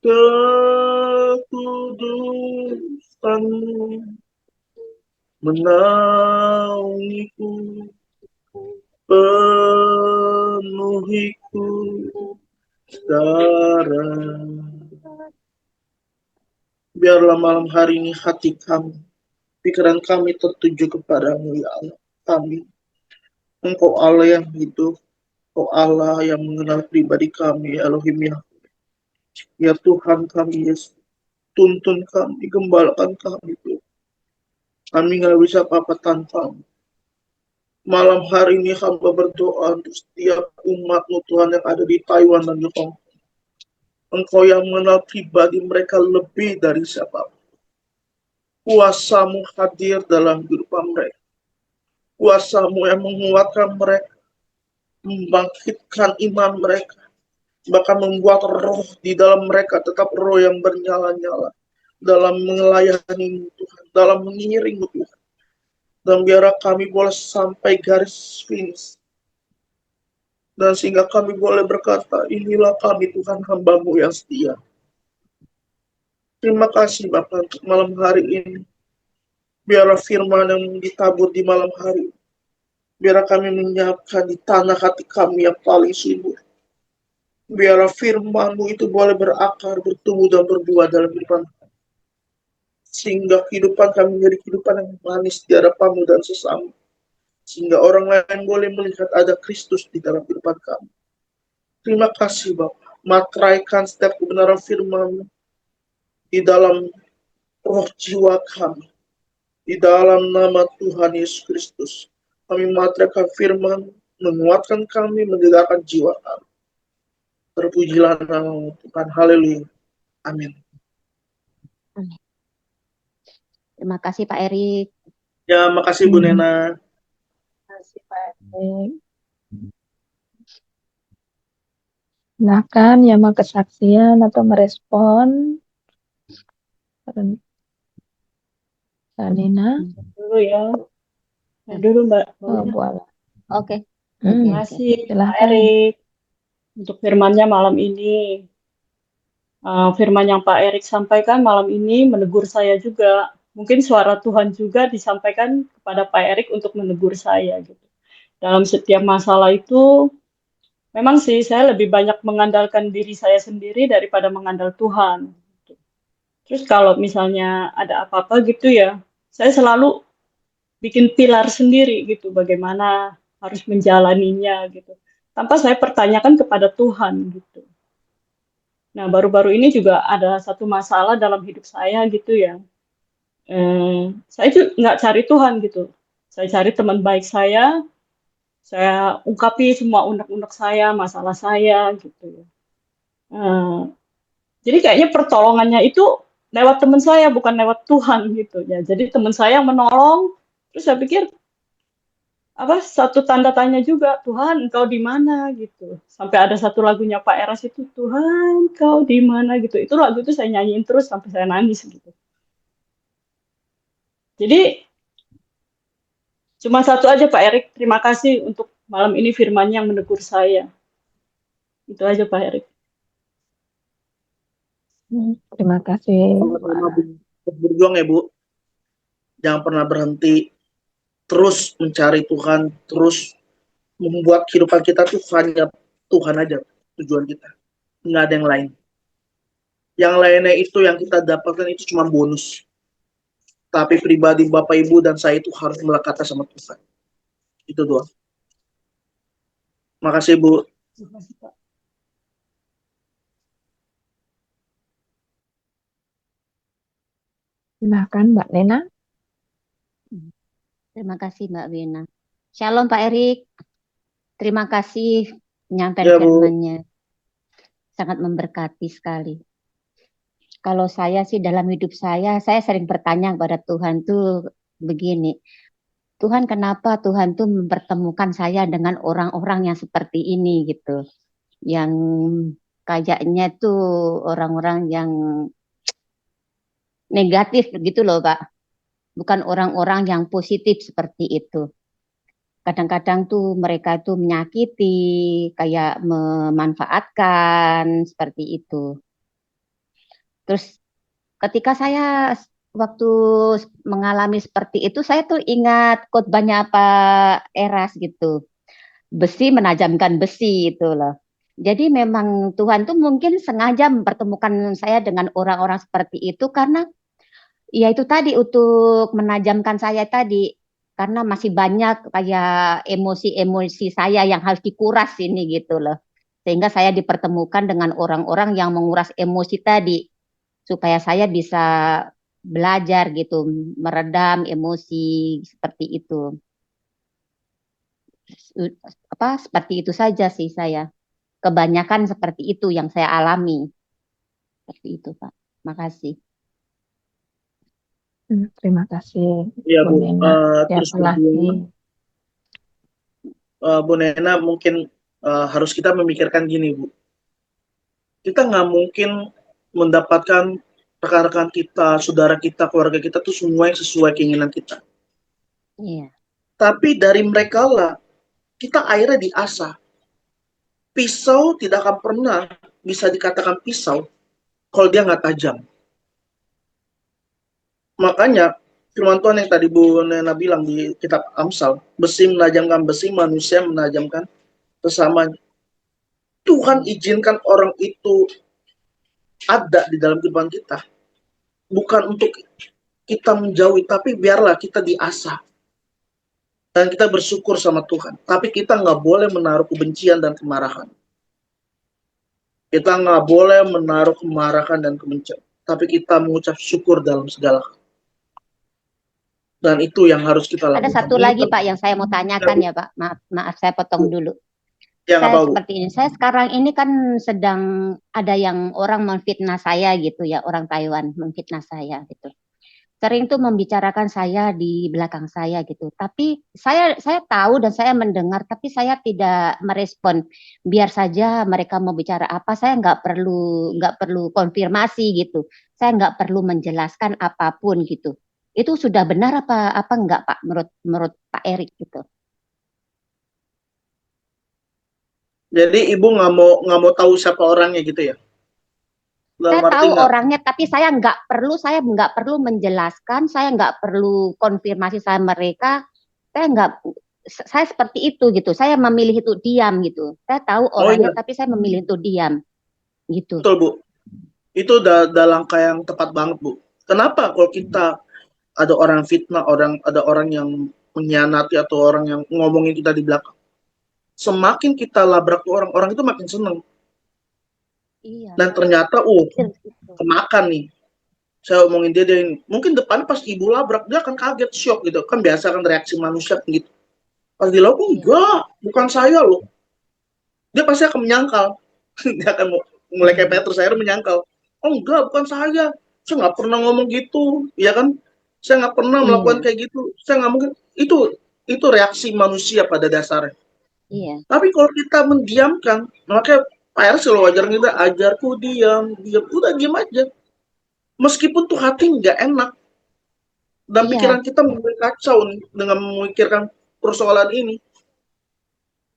kekudusan-Mu menaungiku, penuhiku sekarang. Biarlah malam hari ini hati kami, pikiran kami tertuju kepadamu, ya Allah kami. Engkau Allah yang hidup, Engkau Allah yang mengenal pribadi kami, ya Elohim ya. Ya Tuhan kami, Yesus, tuntun kami, gembalakan kami, Tuhan. Kami nggak bisa apa-apa tanpamu. Malam hari ini hamba berdoa untuk setiap umat-Mu Tuhan yang ada di Taiwan dan di Hong Kong. Engkau yang mengenal pribadi mereka lebih dari siapapun. Kuasa-Mu hadir dalam kehidupan mereka. Kuasa-Mu yang menguatkan mereka, membangkitkan iman mereka, bahkan membuat roh di dalam mereka tetap roh yang bernyala-nyala dalam melayani Tuhan, dalam mengiring Tuhan. Dan biar kami boleh sampai garis finish. Dan sehingga kami boleh berkata, inilah kami Tuhan, hamba-Mu yang setia. Terima kasih Bapak untuk malam hari ini. Biarlah firman yang ditabur di malam hari, biarlah kami menyiapkan di tanah hati kami yang paling subur. Biarlah firman-Mu itu boleh berakar, bertumbuh dan berbuah dalam kehidupan kami. Sehingga kehidupan kami menjadi kehidupan yang manis di hadapan-Mu dan sesama. Sehingga orang lain boleh melihat ada Kristus di dalam kehidupan kami. Terima kasih Bapak. Materaikan setiap kebenaran firman-Mu di dalam roh jiwa kami. Di dalam nama Tuhan Yesus Kristus. Kami materaikan firman, menguatkan kami, menjagakan jiwa kami. Terpujilah nama Tuhan. Haleluya. Amin. Terima kasih Pak Erik. Ya, makasih Bu Nena. Terima kasih Pak Erik. Silakan yang mau kesaksian atau merespon. Mbak Nina. Dulu ya. Nah, dulu Mbak. Oh, boleh. Oke. Terima kasih Pak Silakan. Erik untuk firman-Nya malam ini. Firman yang Pak Erik sampaikan malam ini menegur saya juga. Mungkin suara Tuhan juga disampaikan kepada Pak Erik untuk menegur saya gitu. Dalam setiap masalah itu, memang sih saya lebih banyak mengandalkan diri saya sendiri daripada mengandalkan Tuhan. Terus kalau misalnya ada apa-apa gitu ya, saya selalu bikin pilar sendiri gitu, bagaimana harus menjalaninya gitu. Tanpa saya pertanyakan kepada Tuhan gitu. Nah, baru-baru ini juga ada satu masalah dalam hidup saya gitu ya. Saya itu nggak cari Tuhan gitu. Saya cari teman baik saya ungkapi semua unek-unek saya, masalah saya gitu ya. Jadi kayaknya pertolongannya itu lewat teman saya, bukan lewat Tuhan gitu ya. Jadi teman saya yang menolong, terus saya pikir satu tanda tanya juga, Tuhan engkau di mana gitu. Sampai ada satu lagunya Pak Eras itu, Tuhan engkau di mana gitu. Itu lagu itu saya nyanyiin terus sampai saya nangis gitu. Jadi cuma satu aja Pak Erik, terima kasih untuk malam ini firman yang menegur saya. Itu aja Pak Erik. Terima kasih. Sama-sama berjuang ya Bu. Jangan pernah berhenti. terus mencari Tuhan, terus membuat kehidupan kita tuh hanya Tuhan aja tujuan kita. Nggak ada yang lain. Yang lainnya itu yang kita dapatkan itu cuma bonus. Tapi pribadi Bapak Ibu dan saya itu harus melekat sama Tuhan. Itu doang. Makasih Bu. Silahkan Mbak Nena. Terima kasih Mbak Wina. Shalom Pak Erik. Terima kasih penyampaian Ya, Bu. firman-Nya. Sangat memberkati sekali. Kalau saya sih dalam hidup saya sering bertanya kepada Tuhan tuh begini. Tuhan, kenapa Tuhan tuh mempertemukan saya dengan orang-orang yang seperti ini gitu. Yang kayaknya tuh orang-orang yang negatif gitu loh Pak. Bukan orang-orang yang positif seperti itu. Kadang-kadang tuh mereka tuh menyakiti, kayak memanfaatkan seperti itu. Terus ketika saya waktu mengalami seperti itu, saya tuh ingat khotbahnya Pak Eras gitu. Besi menajamkan besi itu loh. Jadi memang Tuhan tuh mungkin sengaja mempertemukan saya dengan orang-orang seperti itu karena ya itu tadi untuk menajamkan saya tadi. Karena masih banyak kayak emosi-emosi saya yang harus dikuras ini gitu loh. Sehingga saya dipertemukan dengan orang-orang yang menguras emosi tadi. Supaya saya bisa belajar gitu, meredam emosi seperti itu. Seperti itu saja sih saya. Kebanyakan seperti itu yang saya alami. Seperti itu Pak. Makasih. Terima kasih Ya, Bu Bu. Nena. Terus Siapa lagi? Bu Nena mungkin harus kita memikirkan gini, Bu. Kita nggak mungkin mendapatkan rekan-rekan kita, saudara kita, keluarga kita tuh semua yang sesuai keinginan kita. Iya. Tapi dari mereka lah kita akhirnya diasah. Pisau tidak akan pernah bisa dikatakan pisau kalau dia nggak tajam. Makanya firman Tuhan yang tadi Bu Nena bilang di kitab Amsal, besi menajamkan besi, manusia menajamkan sesamanya. Tuhan izinkan orang itu ada di dalam kehidupan kita. Bukan untuk kita menjauhi, tapi biarlah kita diasah. Dan kita bersyukur sama Tuhan. Tapi kita nggak boleh menaruh kebencian dan kemarahan. Kita nggak boleh menaruh kemarahan dan kebencian. Tapi kita mengucap syukur dalam segala hal. Dan itu yang harus kita lakukan. Ada satu lagi Pak yang saya mau tanyakan ya Pak. Maaf saya potong dulu. Ya, Saya apa, Bu? seperti ini. Saya sekarang ini kan sedang ada yang orang memfitnah saya gitu ya, orang Taiwan memfitnah saya gitu. Sering tuh membicarakan saya di belakang saya gitu. Tapi saya tahu dan saya mendengar, tapi saya tidak merespon. Biar saja mereka mau bicara apa, saya nggak perlu konfirmasi gitu. Saya nggak perlu menjelaskan apapun gitu. Itu sudah benar apa enggak Pak menurut Pak Erik gitu. Jadi Ibu nggak mau tahu siapa orangnya gitu ya? Saya tahu orangnya, tapi saya nggak perlu menjelaskan, saya nggak perlu konfirmasi sama mereka. Saya seperti itu gitu. Saya memilih itu diam gitu. Saya tahu orangnya, tapi saya memilih itu diam gitu. Betul Bu. Itu udah langkah yang tepat banget Bu. Kenapa kalau kita ada orang fitnah, ada orang yang mengkhianati atau orang yang ngomongin kita di belakang, semakin kita labrak orang itu makin seneng. Iya. Dan ternyata, kemakan nih. Saya omongin dia ini. Mungkin depan pas Ibu labrak, dia akan kaget, shock gitu. Kan biasa kan reaksi manusia gitu. Pas dilabrak, enggak, bukan saya loh. Dia pasti akan menyangkal. Dia akan mulai kayak Petrus, akhirnya menyangkal. Oh enggak, bukan saya. Saya nggak pernah ngomong gitu, ya kan? Saya nggak pernah melakukan kayak gitu. Saya nggak mungkin. Itu reaksi manusia pada dasarnya. Iya. Tapi kalau kita mendiamkan, makanya Pak Eras kalau wajar kita ajarku diam, udah diam aja. Meskipun tuh hati nggak enak dan pikiran kita mulai kacau nih dengan memikirkan persoalan ini.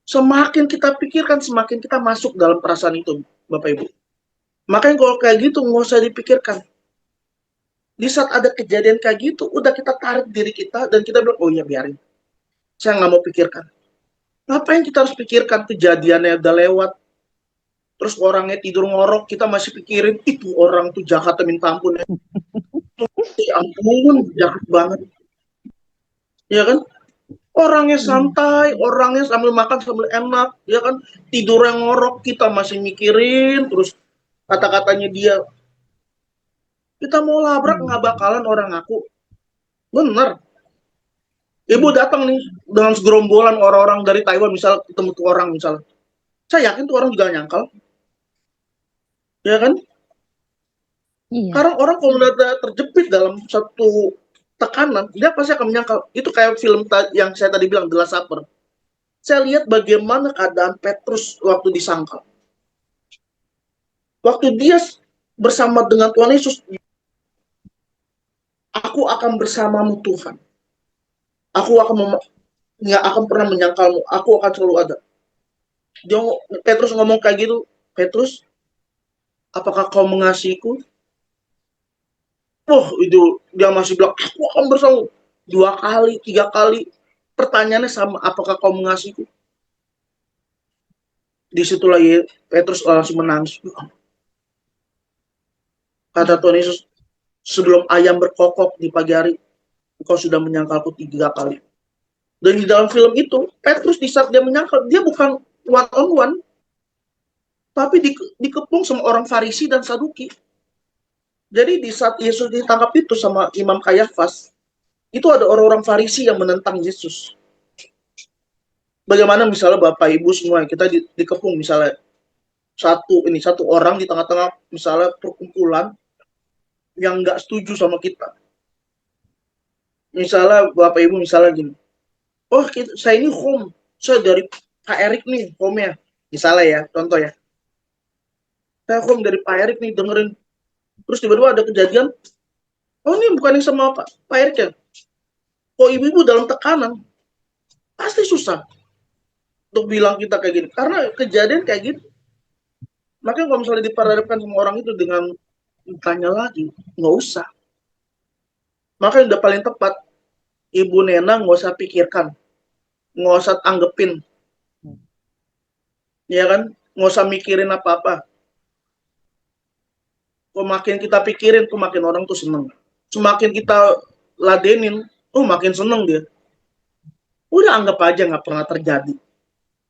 Semakin kita pikirkan, semakin kita masuk dalam perasaan itu, Bapak Ibu. Makanya kalau kayak gitu nggak usah dipikirkan. Di saat ada kejadian kayak gitu, udah kita tarik diri kita dan kita bilang, oh iya biarin. Saya nggak mau pikirkan. Ngapain kita harus pikirkan kejadiannya udah lewat, terus orangnya tidur ngorok, kita masih pikirin, itu orang tuh jahat minta ampun ya. Ya ampun, jahat banget. Ya kan? Orangnya santai, orangnya sambil makan sambil enak, ya kan? Tidurnya ngorok, kita masih mikirin, terus kata-katanya dia. Kita mau labrak nggak bakalan orang ngaku. Bener. Ibu datang nih dengan segerombolan orang-orang dari Taiwan, misal ketemu tuh orang misal. Saya yakin tuh orang juga nyangkal. Ya kan? Iya. Karena orang kalau udah terjepit dalam satu tekanan, dia pasti akan menyangkal. Itu kayak film yang saya tadi bilang, The Last Supper. Saya lihat bagaimana keadaan Petrus waktu disangkal. Waktu dia bersama dengan Tuhan Yesus, aku akan bersamamu Tuhan. Aku akan nggak akan pernah menyangkalmu. Aku akan selalu ada. Petrus ngomong kayak gitu. Petrus, apakah kau mengasihiku? Oh, itu dia masih bilang, aku akan bersama 2 kali, 3 kali. Pertanyaannya sama, apakah kau mengasihiku? Disitulah Petrus langsung menangis. Kata Tuhan Yesus, sebelum ayam berkokok di pagi hari, engkau sudah menyangkalku 3 kali. Dan di dalam film itu, Petrus di saat dia menyangkal, dia bukan one on one, tapi dikepung sama orang Farisi dan Saduki. Jadi di saat Yesus ditangkap itu sama Imam Kayafas, itu ada orang-orang Farisi yang menentang Yesus. Bagaimana misalnya Bapak Ibu semua kita dikepung misalnya satu orang di tengah-tengah misalnya perkumpulan yang nggak setuju sama kita. Misalnya Bapak Ibu misalnya gini, oh saya ini home, saya dari Pak Erik nih home-nya, misalnya ya, contoh ya, saya home dari Pak Erik nih dengerin, terus tiba-tiba ada kejadian, oh ini bukan yang sama Pak Erik ya, kok ibu-ibu dalam tekanan, pasti susah untuk bilang kita kayak gini, karena kejadian kayak gitu. Makanya kalau misalnya diperhadapkan sama orang itu dengan tanya lagi, nggak usah. Makanya udah paling tepat, Ibu Nena nggak usah pikirkan, nggak usah anggepin, ya kan, nggak usah mikirin apa-apa. Kok makin kita pikirin, kok makin orang tuh seneng. Semakin kita ladenin, makin seneng dia. Udah anggap aja nggak pernah terjadi.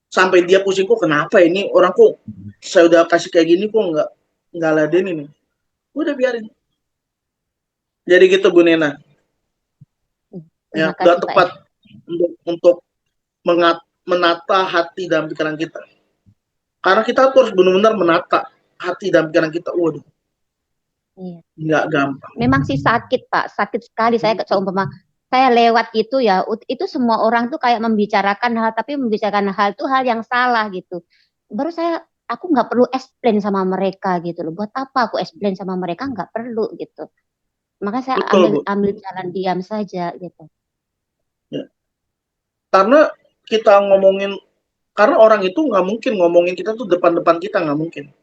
Sampai dia pusing, kok kenapa ini orang kok saya udah kasih kayak gini kok nggak ladenin. Udah biarin. Jadi gitu Bu Nena. Ya, udah tepat untuk menata hati dan pikiran kita. Karena kita tuh harus benar-benar menata hati dan pikiran kita. Waduh. Iya. Nggak gampang. Memang sih sakit Pak, sakit sekali. Saya seumpama saya lewat itu ya, itu semua orang tuh kayak membicarakan hal, tapi membicarakan hal itu hal yang salah gitu. Baru aku nggak perlu explain sama mereka gitu loh. Buat apa aku explain sama mereka, nggak perlu gitu. Maka saya ambil jalan diam saja gitu. Ya. Karena kita ngomongin, karena orang itu nggak mungkin ngomongin kita tuh depan-depan kita, nggak mungkin.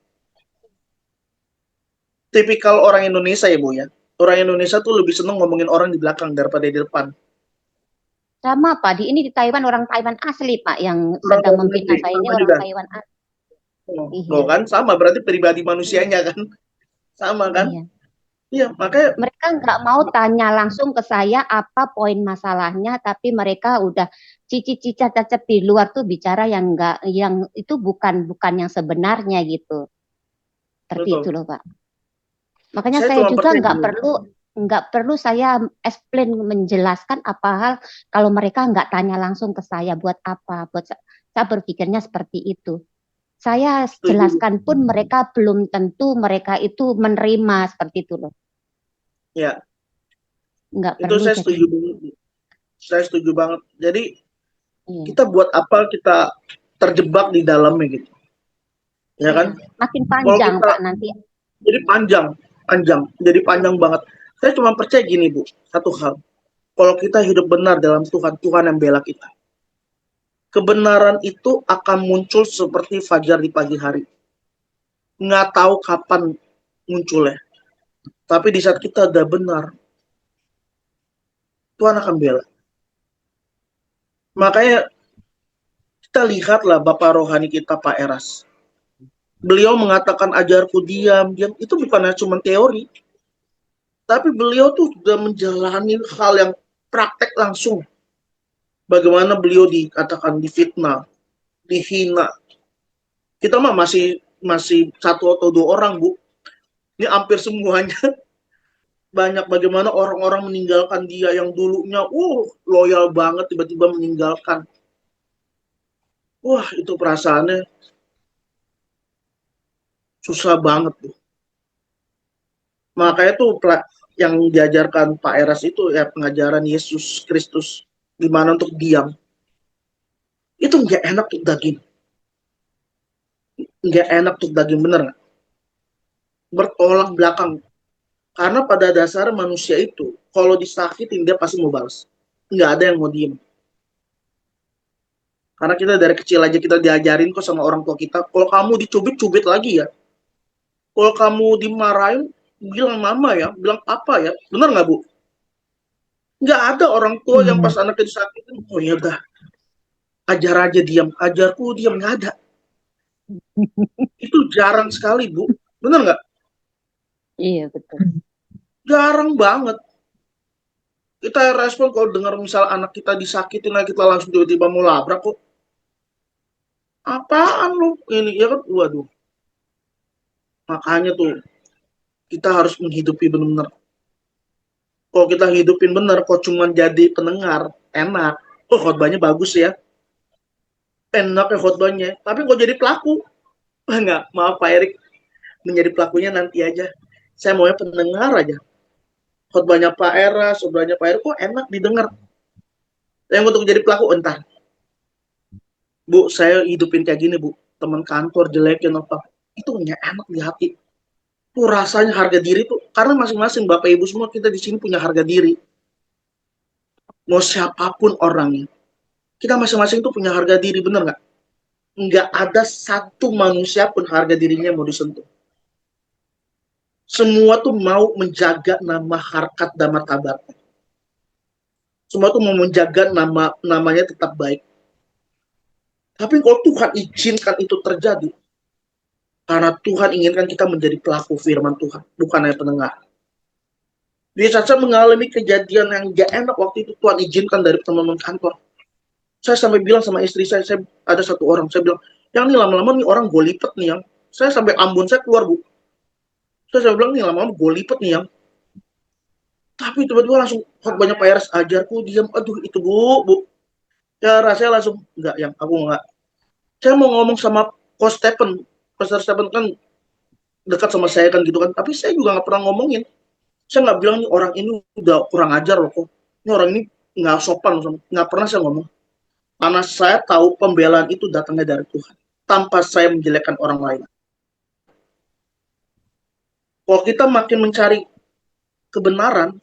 Tipikal orang Indonesia ya Bu ya. Orang Indonesia tuh lebih seneng ngomongin orang di belakang daripada di depan. Sama Pak, di Taiwan orang Taiwan asli Pak yang sedang memfitnah saya ini orang Taiwan asli. Loh kan sama, berarti pribadi manusianya kan sama kan? Iya, makanya mereka nggak mau tanya langsung ke saya apa poin masalahnya, tapi mereka udah cici-cica-cacep di luar tuh bicara yang itu bukan yang sebenarnya gitu. Seperti itu loh Pak. Makanya saya juga nggak perlu saya explain menjelaskan apa hal kalau mereka nggak tanya langsung ke saya buat apa. Buat saya berpikirnya seperti itu. Saya jelaskan pun mereka belum tentu mereka itu menerima seperti itu loh. Ya. Nggak itu perlu saya setuju banget. Saya setuju banget. Jadi kita buat apa kita terjebak di dalamnya gitu. Ya kan? Makin panjang Pak nanti. Jadi panjang. Jadi panjang banget. Saya cuma percaya gini Bu, satu hal. Kalau kita hidup benar dalam Tuhan, Tuhan yang bela kita. Kebenaran itu akan muncul seperti fajar di pagi hari. Nggak tahu kapan munculnya. Tapi di saat kita udah benar, Tuhan akan bela. Makanya kita lihatlah Bapak rohani kita, Pak Eras. Beliau mengatakan ajarku diam, diam. Itu bukannya cuma teori. Tapi beliau tuh sudah menjalani hal yang praktek langsung. Bagaimana beliau dikatakan difitnah, dihina. Kita mah masih satu atau dua orang, Bu. Ini hampir semuanya. Banyak bagaimana orang-orang meninggalkan dia yang dulunya loyal banget, tiba-tiba meninggalkan. Wah, itu perasaannya susah banget, Bu. Makanya tuh yang diajarkan Pak Eras itu ya pengajaran Yesus Kristus, gimana untuk diam. Itu nggak enak tuh daging. Nggak enak tuh daging, bener nggak? Bertolak belakang. Karena pada dasar manusia itu, kalau disakitin dia pasti mau balas. Nggak ada yang mau diem. Karena kita dari kecil aja kita diajarin kok sama orang tua kita, kalau kamu dicubit, cubit lagi ya. Kalau kamu dimarahin, bilang mama ya, bilang papa ya. Bener nggak, Bu? Nggak ada orang tua yang pas anaknya disakitin, oh ya udah, ajar aja diam, ajarku diam, nggak ada. Itu jarang sekali, Bu. Bener nggak? Iya, betul. Jarang banget. Kita respon kalau dengar misal anak kita disakitin, kita langsung tiba-tiba mau labrak kok. Apaan lu? Ini ya kan, waduh. Makanya tuh, kita harus menghidupi benar-benar. Kalau kita hidupin benar, kok cuma jadi pendengar, enak. Kok khotbahnya bagus ya. Enak ya khotbahnya. Tapi kok jadi pelaku, enggak, maaf Pak Erik. Menjadi pelakunya nanti aja. Saya maunya pendengar aja. Khotbahnya Pak Eras, khotbahnya Pak Erik, kok enak didengar. Yang untuk jadi pelaku, entar. Bu, saya hidupin kayak gini, Bu. Teman kantor jelekin apa. Itu nggak enak di hati. Tuh rasanya harga diri tuh. Karena masing-masing Bapak Ibu semua kita di sini punya harga diri. Mau siapapun orangnya. Kita masing-masing tuh punya harga diri, bener nggak? Nggak ada satu manusia pun harga dirinya mau disentuh. Semua tuh mau menjaga nama harkat dan martabatnya. Semua tuh mau menjaga namanya tetap baik. Tapi kalau Tuhan izinkan itu terjadi, karena Tuhan inginkan kita menjadi pelaku firman Tuhan, bukan hanya pendengar. Dia saja mengalami kejadian yang gak enak waktu itu Tuhan izinkan dari teman-teman kantor. Saya sampai bilang sama istri saya ada satu orang, saya bilang, yang ini lama-lama nih orang gue lipet nih yang. Saya sampai ambon saya keluar, Bu. Saya bilang, nih lama-lama gue lipet nih yang. Tapi tiba-tiba langsung banyak Pak Eras ajarku, diam, aduh itu Bu. Ya rasanya langsung, enggak yang, aku enggak. Saya mau ngomong sama Coach Stephen. Pastor Stephen kan dekat sama saya kan gitu kan, tapi saya juga nggak pernah ngomongin. Saya nggak bilang nih orang ini udah kurang ajar loh kok. Ini orang ini nggak sopan, nggak pernah saya ngomong. Karena saya tahu pembelaan itu datangnya dari Tuhan, tanpa saya menjelekkan orang lain. Kalau kita makin mencari kebenaran,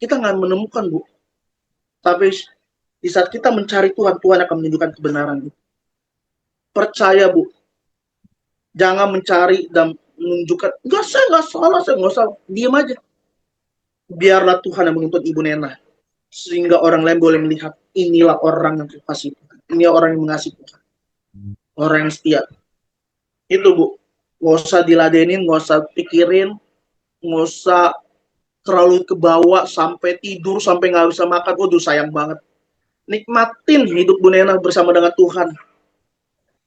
kita nggak menemukan, Bu. Tapi di saat kita mencari Tuhan, Tuhan akan menunjukkan kebenaran. Bu. Percaya, Bu. Jangan mencari dan menunjukkan, enggak, saya nggak salah, saya nggak salah. Diam aja. Biarlah Tuhan yang menuntut Ibu Nena. Sehingga orang lain boleh melihat, inilah orang yang dikasih Tuhan. Ini orang yang mengasihi Tuhan. Orang yang setia. Itu, Bu. Nggak usah diladenin, nggak usah pikirin, nggak usah terlalu kebawa sampai tidur, sampai nggak bisa makan. Waduh, sayang banget. Nikmatin hidup Bu Nena bersama dengan Tuhan.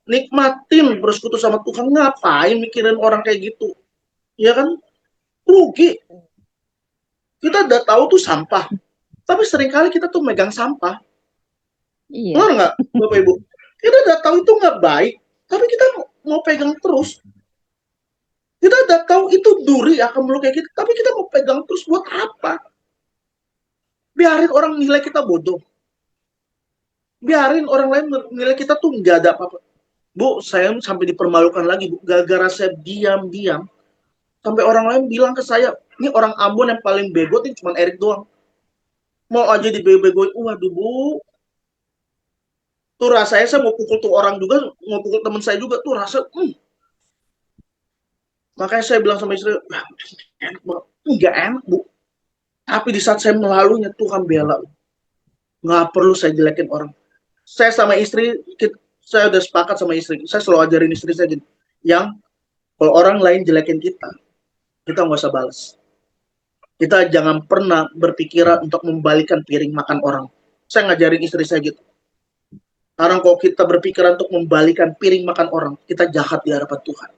Nikmatin bersekutu sama Tuhan. Ngapain mikirin orang kayak gitu? Ya kan? Rugi. Kita udah tahu tuh sampah. Tapi seringkali kita tuh megang sampah. Iya. Benar nggak, Bapak Ibu? Kita udah tahu itu nggak baik, tapi kita mau pegang terus. Kita udah tahu itu duri akan meluk kayak gitu, tapi kita mau pegang terus buat apa? Biarin orang nilai kita bodoh. Biarin orang lain nilai kita tuh nggak ada apa-apa. Bu, saya sampai dipermalukan lagi, Bu. Gara-gara saya diam-diam, sampai orang lain bilang ke saya, ini orang Ambon yang paling bego tuh cuma Erik doang. Mau aja dibego-begoin, waduh Bu. Tuh rasanya saya mau pukul tuh orang juga, mau pukul teman saya juga, tuh rasa, Makanya saya bilang sama istri, enak banget. Enggak enak, Bu. Tapi di saat saya melaluinya, Tuhan bela. Nggak perlu saya jelekin orang. Saya sama istri, saya udah sepakat sama istri. Saya selalu ajarin istri saya gini, yang kalau orang lain jelekin kita nggak usah balas. Kita jangan pernah berpikiran untuk membalikan piring makan orang. Saya ngajarin istri saya gitu. Karena kalau kita berpikiran untuk membalikan piring makan orang, kita jahat di hadapan Tuhan.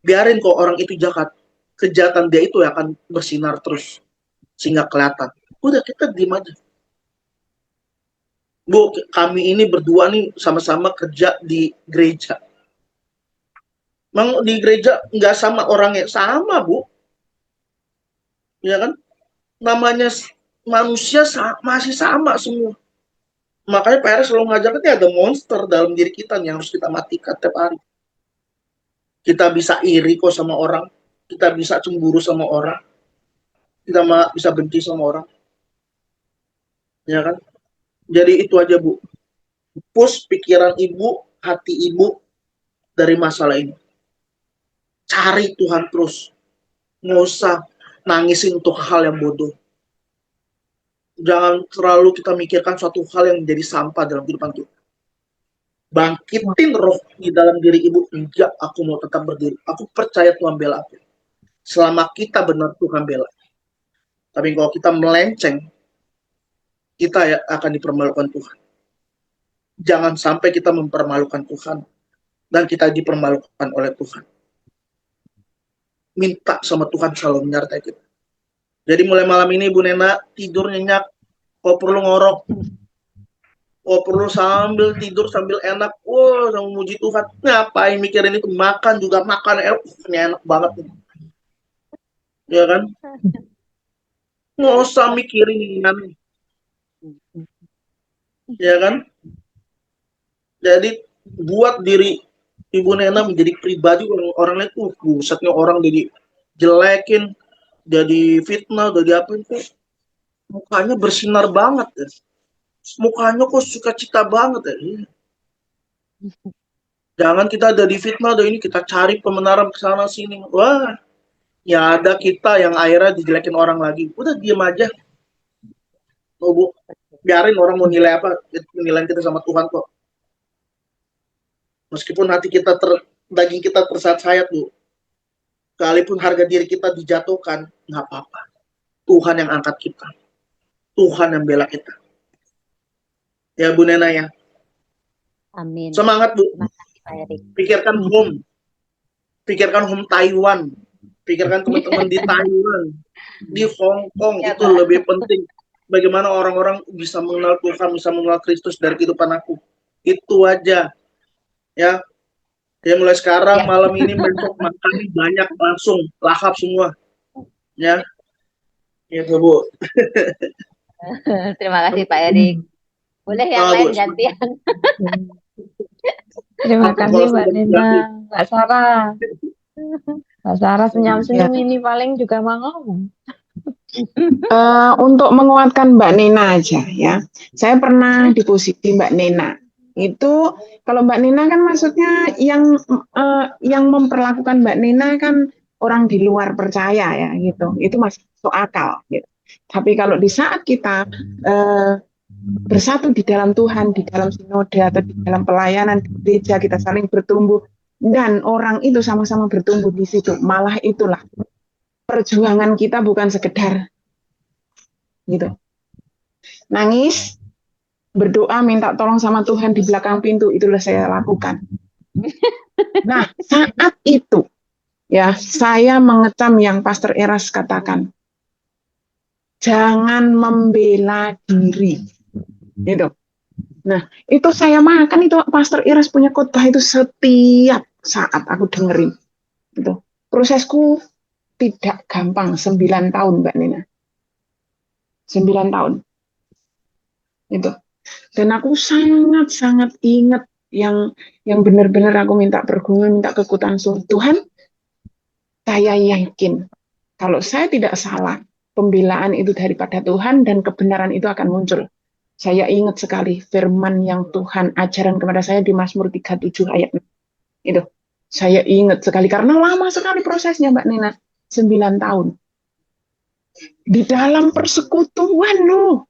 Biarin kok orang itu jahat, kejahatan dia itu akan bersinar terus sehingga kelihatan. Udah, kita diem aja. Bu, kami ini berdua nih sama-sama kerja di gereja. Memang di gereja nggak sama orangnya, sama Bu. Ya kan? Namanya manusia masih sama semua. Makanya Pak Eres selalu ngajarkan ada monster dalam diri kita yang harus kita matikan tiap hari. Kita bisa iri kok sama orang, kita bisa cemburu sama orang, kita bisa benci sama orang. Ya kan? Jadi itu aja Bu. Push pikiran ibu, hati ibu dari masalah ini. Cari Tuhan terus. Nggak usah nangisin untuk hal yang bodoh. Jangan terlalu kita mikirkan suatu hal yang menjadi sampah dalam kehidupan kita. Bangkitin roh di dalam diri ibu. Enggak, aku mau tetap berdiri. Aku percaya Tuhan bela aku. Selama kita benar Tuhan bela. Tapi kalau kita melenceng, kita akan dipermalukan Tuhan. Jangan sampai kita mempermalukan Tuhan dan kita dipermalukan oleh Tuhan. Minta sama Tuhan selalu menyertai kita. Jadi mulai malam ini Ibu Nena tidur nyenyak, kalau perlu ngorok, kalau perlu sambil tidur sambil enak, sama memuji Tuhan. Ngapain mikirin itu, makan juga makan enak banget. Ya kan? Nggak usah mikirin ini. Ya kan? Jadi buat diri Ibu Nena menjadi pribadi orang lain tuh, busetnya orang jadi jelekin, jadi fitnah, jadi apa itu, mukanya bersinar banget ya. Mukanya kok sukacita banget ya. Jangan kita ada di fitnah, ada ini kita cari pembenaran ke sana sini. Wah, ya ada kita yang akhirnya dijelekin orang lagi. Udah diem aja. Oh Bu, biarin orang mau nilai apa, nilai kita sama Tuhan kok. Meskipun hati kita daging kita tersayat-sayat Bu, sekalipun harga diri kita dijatuhkan, nggak apa-apa. Tuhan yang angkat kita. Tuhan yang bela kita. Ya Bu Nena ya. Amin. Semangat Bu. Terima kasih Pak Erik. Pikirkan home. Pikirkan home Taiwan. Pikirkan teman-teman di Taiwan. Di Hong Kong. Ya, itu Pak. lebih penting. Bagaimana orang-orang bisa mengenal Tuhan, bisa mengenal Kristus dari kehidupan aku. Itu aja. Ya. Ya mulai sekarang, Ya. malam ini, besok makan banyak langsung. Lahap semua. Ya. Itu Bu. Terima kasih Pak Erik. Boleh yang Bu. lain gantian. Terima Aku kasih kalau Mbak sudah Nena, Mbak Sarah. Mbak Sarah senyum-senyum ini paling juga mau ngomong. Untuk menguatkan Mbak Nena aja ya. Saya pernah di posisi Mbak Nena. Itu kalau Mbak Nena kan maksudnya yang memperlakukan Mbak Nena kan orang di luar percaya ya gitu. Itu masih masuk akal gitu. Tapi kalau di saat kita bersatu di dalam Tuhan, di dalam sinode atau di dalam pelayanan di gereja, kita saling bertumbuh dan orang itu sama-sama bertumbuh di situ, malah itulah perjuangan kita bukan sekedar gitu nangis, berdoa minta tolong sama Tuhan di belakang pintu, itulah saya lakukan. Nah saat itu ya saya mengecam yang Pastor Eras katakan, jangan membela diri gitu. Nah itu saya makan itu Pastor Eras punya khotbah itu setiap saat aku dengerin gitu. Prosesku tidak gampang, 9 tahun Mbak Nena. 9 tahun. Itu. Dan aku sangat-sangat ingat yang benar-benar aku minta pergumulan, minta kekuatan Tuhan. Saya yakin kalau saya tidak salah, pembelaan itu daripada Tuhan dan kebenaran itu akan muncul. Saya ingat sekali firman yang Tuhan ajaran kepada saya di Mazmur 37 ayat 6. Itu. Saya ingat sekali karena lama sekali prosesnya Mbak Nena. 9 tahun. Di dalam persekutuan loh.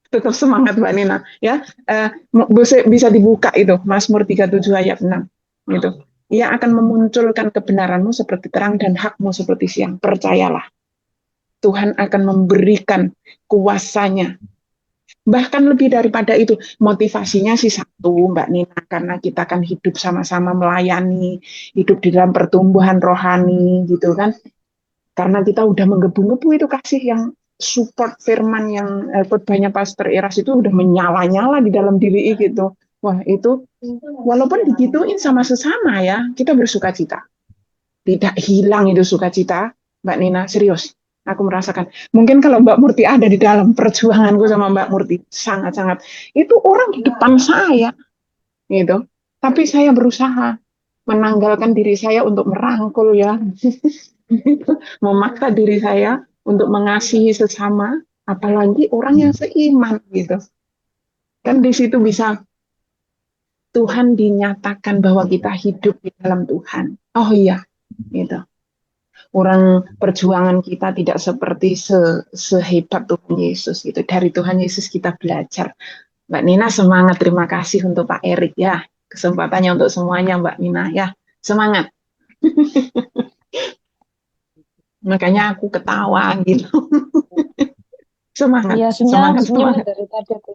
Tetap semangat Mbak Nina ya. Bisa dibuka itu Mazmur 37 ayat 6 gitu. Ia akan memunculkan kebenaranmu seperti terang dan hakmu seperti siang. Percayalah, Tuhan akan memberikan kuasanya. Bahkan lebih daripada itu, motivasinya sih satu, Mbak Nina, karena kita akan hidup sama-sama melayani, hidup di dalam pertumbuhan rohani, gitu kan. Karena kita udah menggebu-gebu itu kasih yang support firman yang khotbahnya Pastor Iras itu udah menyala-nyala di dalam diri gitu. Wah, itu walaupun digituin sama sesama ya, kita bersuka cita. Tidak hilang itu sukacita, Mbak Nina, serius. Aku merasakan. Mungkin kalau Mbak Murti ada di dalam perjuanganku sama Mbak Murti, sangat-sangat. Itu orang di depan saya, gitu. Tapi saya berusaha menanggalkan diri saya untuk merangkul ya. Memaksa diri saya untuk mengasihi sesama, apalagi orang yang seiman, gitu. Kan di situ bisa Tuhan dinyatakan bahwa kita hidup di dalam Tuhan. Oh iya, gitu. Orang perjuangan kita tidak seperti sehebat Tuhan Yesus gitu. Dari Tuhan Yesus kita belajar. Mbak Nina semangat, terima kasih untuk Pak Erik ya. Kesempatannya untuk semuanya Mbak Nina ya. Semangat. Makanya aku ketawa gitu. Semangat, Iya, semangat, senyum semangat. dari tadi aku.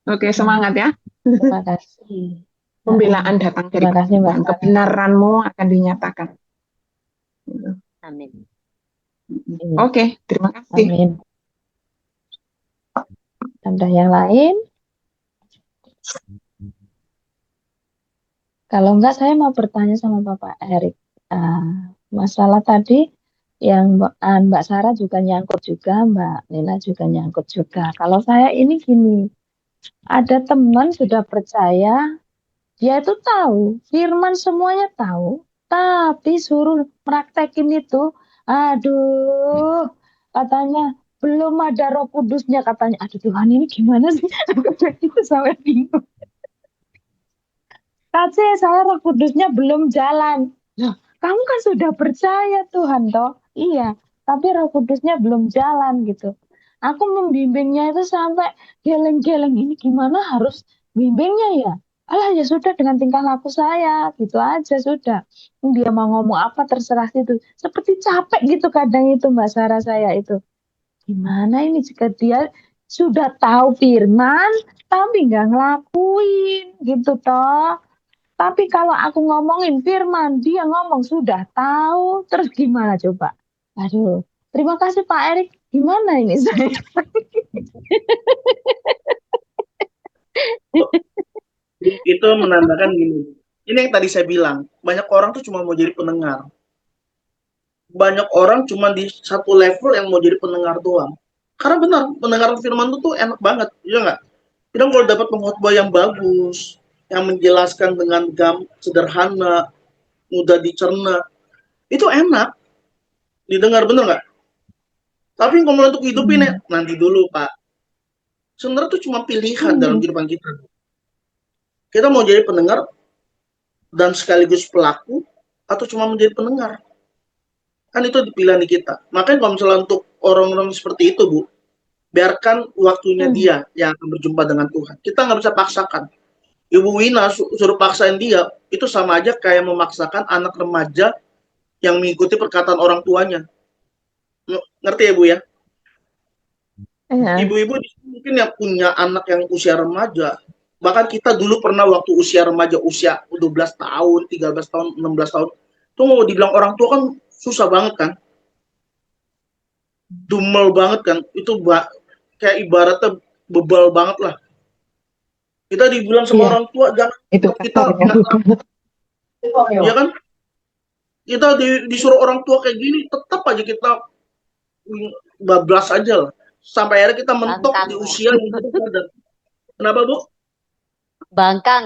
Oke, semangat ya. Terima kasih. Pembelaan datang dari Terima kasih, Mbak Tuhan. Sarah. Kebenaranmu akan dinyatakan. Amin. Oke, terima kasih. Amin. Ada yang lain? Kalau enggak, saya mau bertanya sama Bapak Erik. Masalah tadi yang Mbak Sarah juga nyangkut juga, Mbak Nina juga nyangkut juga. Kalau saya ini gini, ada teman sudah percaya, dia itu tahu, firman semuanya tahu, tapi suruh praktekin itu, aduh, katanya belum ada Roh Kudusnya, katanya, aduh Tuhan ini gimana sih? Itu sampai bingung. Kasih saya Roh Kudusnya belum jalan. Loh, kamu kan sudah percaya Tuhan toh? Iya, tapi Roh Kudusnya belum jalan gitu. Aku membimbingnya itu sampai geleng-geleng, ini gimana harus bimbingnya ya? Alah ya sudah dengan tingkah laku saya, gitu aja sudah. Dia mau ngomong apa terserah itu. Seperti capek gitu kadang itu Mbak Sarah saya itu. Gimana ini jika dia sudah tahu firman, tapi nggak ngelakuin gitu toh. Tapi kalau aku ngomongin firman, dia ngomong sudah tahu, terus gimana coba? Aduh, terima kasih Pak Erik. Gimana ini saya? Itu menandakan gini. Ini yang tadi saya bilang, banyak orang tuh cuma mau jadi pendengar. Banyak orang cuma di satu level yang mau jadi pendengar doang. Karena benar, pendengar firman itu tuh enak banget, ya nggak? Kita kalau dapat pengkhotbah yang bagus, yang menjelaskan dengan sederhana, mudah dicerna, itu enak didengar, bener nggak? Tapi kalau untuk hidupin ya, nanti dulu Pak. Sebenarnya itu cuma pilihan dalam kehidupan kita. Kita mau jadi pendengar dan sekaligus pelaku, atau cuma menjadi pendengar. Kan itu pilihan di kita. Makanya kalau misalnya untuk orang-orang seperti itu, Bu, biarkan waktunya dia yang akan berjumpa dengan Tuhan. Kita nggak bisa paksakan. Ibu Wina suruh paksain dia, itu sama aja kayak memaksakan anak remaja yang mengikuti perkataan orang tuanya. Ngerti ya Bu ya? Ibu-ibu mungkin yang punya anak yang usia remaja, bahkan kita dulu pernah waktu usia remaja, usia 12 tahun, 13 tahun, 16 tahun, itu mau dibilang orang tua kan susah banget kan, dumel banget kan, itu kayak ibaratnya bebal banget lah. Kita dibilang sama orang tua, jangan itu kita ya kan, kita disuruh orang tua kayak gini, tetap aja kita bablas aja lah, sampai akhirnya kita mentok di usia yang kita sadar. Kenapa Bu? Bangkang.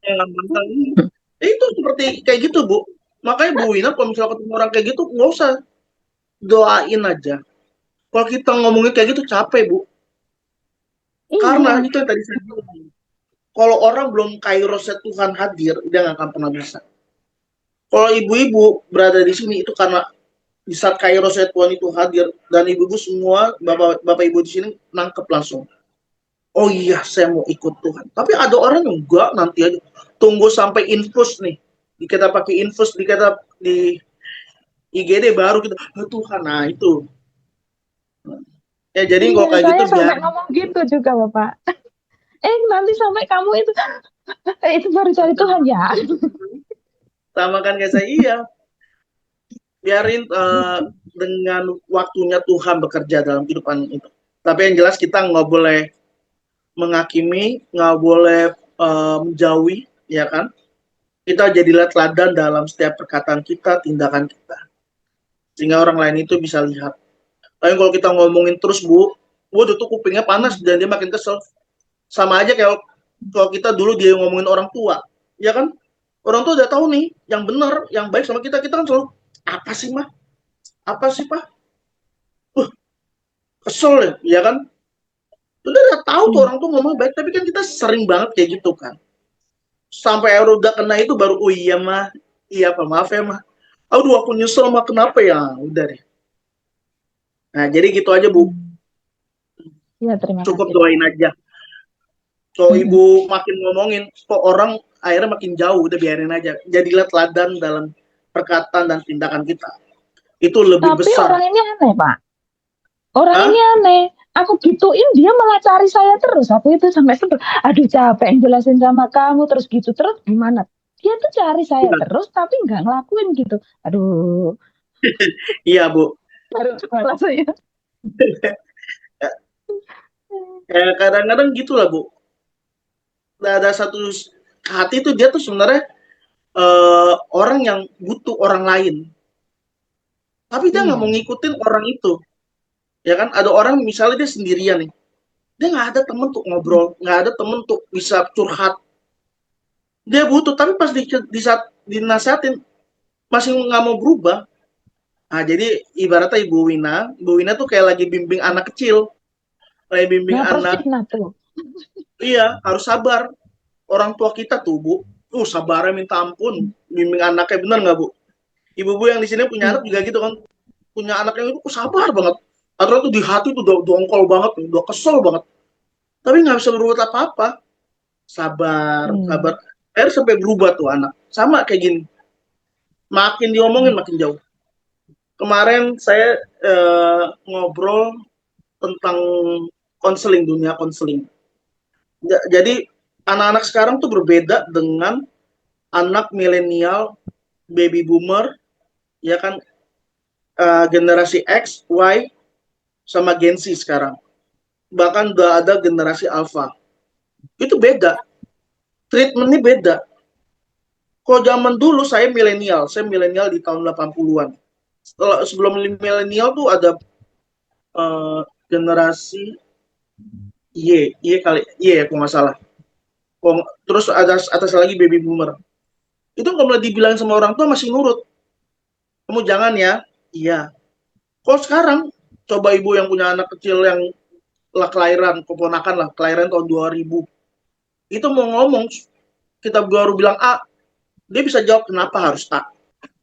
Ya, bangkang. Itu seperti kayak gitu Bu. Makanya Bu Wina kalau misalnya ketemu orang kayak gitu, nggak usah, doain aja. Kalau kita ngomongin kayak gitu capek Bu. Karena itu yang tadi saya bilang. Kalau orang belum kairosnya Tuhan hadir, dia nggak akan pernah bisa. Kalau ibu-ibu berada di sini itu karena di saat Kairos Tuhan itu hadir dan ibu-ibu semua, bapak ibu di sini nangkep langsung. Oh iya, saya mau ikut Tuhan. Tapi ada orang yang enggak, nanti aja tunggu sampai infus nih. Kita pakai infus, kita di IGD baru kita, oh, Tuhan, nah itu. Ya jadi Iya, kalau kayak saya gitu sampai biar ngomong gitu juga, Bapak. Nanti sampai kamu itu baru cari Tuhan ya. sama kan kayak saya, iya. Biarin dengan waktunya Tuhan bekerja dalam kehidupan itu. Tapi yang jelas kita nggak boleh menghakimi, nggak boleh menjauhi, ya kan? Kita jadilah teladan dalam setiap perkataan kita, tindakan kita, sehingga orang lain itu bisa lihat. Tapi kalau kita ngomongin terus, waduh tuh kupingnya panas dan dia makin kesel. Sama aja kayak kalau kita dulu dia ngomongin orang tua, ya kan? Orang tua udah tahu nih yang benar, yang baik sama kita kan selalu apa sih mah? Apa sih pak? Kesel ya kan? Udah tahu tuh orang tuh ngomong baik, tapi kan kita sering banget kayak gitu kan. Sampai udah kena itu baru, oh iya mah, iya apa maaf ya mah. Aduh aku nyesel mah, kenapa ya? Udah deh. Nah jadi gitu aja Bu. Iya, terima Cukup kasih, Pak. doain aja. Kalau ibu makin ngomongin, kok orang akhirnya makin jauh, udah biarin aja. Jadilah teladan dalam perkataan dan tindakan kita. Itu lebih Tapi besar. orang ini aneh, Pak. Orang Hah? ini aneh. Aku gituin, dia malah cari saya terus. Aku itu sampai sebel. Aduh, capek jelasin sama kamu terus gitu. Terus gimana? Dia tuh cari saya terus, tapi nggak ngelakuin gitu. Aduh, Iya Bu. baru malah saya. Kadang-kadang gitulah Bu. Ada satu hati tuh dia tuh sebenarnya orang yang butuh orang lain. Tapi dia nggak mau ngikutin orang itu. Ya kan? Ada orang misalnya dia sendirian nih. Dia nggak ada temen untuk ngobrol, nggak ada temen untuk bisa curhat. Dia butuh, tapi pas di saat dinasihatin masih nggak mau berubah. Nah, jadi ibaratnya Ibu Wina tuh kayak lagi bimbing anak kecil, kayak bimbing Nah, anak. persis nah tuh. Iya, harus sabar. Orang tua kita tuh Bu, sabarnya minta ampun, bimbing anaknya, bener nggak Bu? Ibu-ibu yang di sini punya anak juga gitu kan, punya anak yang itu sabar banget. Atau tuh di hati tuh udah dongkol banget, udah kesel banget. Tapi nggak bisa berbuat apa-apa. Sabar, sabar. Akhirnya sampai berubah tuh anak. Sama kayak gini. Makin diomongin makin jauh. Kemarin saya ngobrol tentang konseling, dunia konseling. Jadi anak-anak sekarang tuh berbeda dengan anak milenial, baby boomer, ya kan, generasi X, Y, sama Gen Z sekarang. Bahkan udah ada generasi Alpha. Itu beda. Treatmentnya beda. Kalau zaman dulu saya milenial di tahun 80-an. Sebelum milenial tuh ada generasi Y kali, Y ya kalau nggak salah. Terus ada atas lagi baby boomer. Itu kalau dibilang sama orang tua masih nurut. Kamu jangan ya, iya. Kalau sekarang, coba ibu yang punya anak kecil yang kelahiran, keponakan lah, kelahiran tahun 2000. Itu mau ngomong, kita baru bilang A, dia bisa jawab kenapa harus A.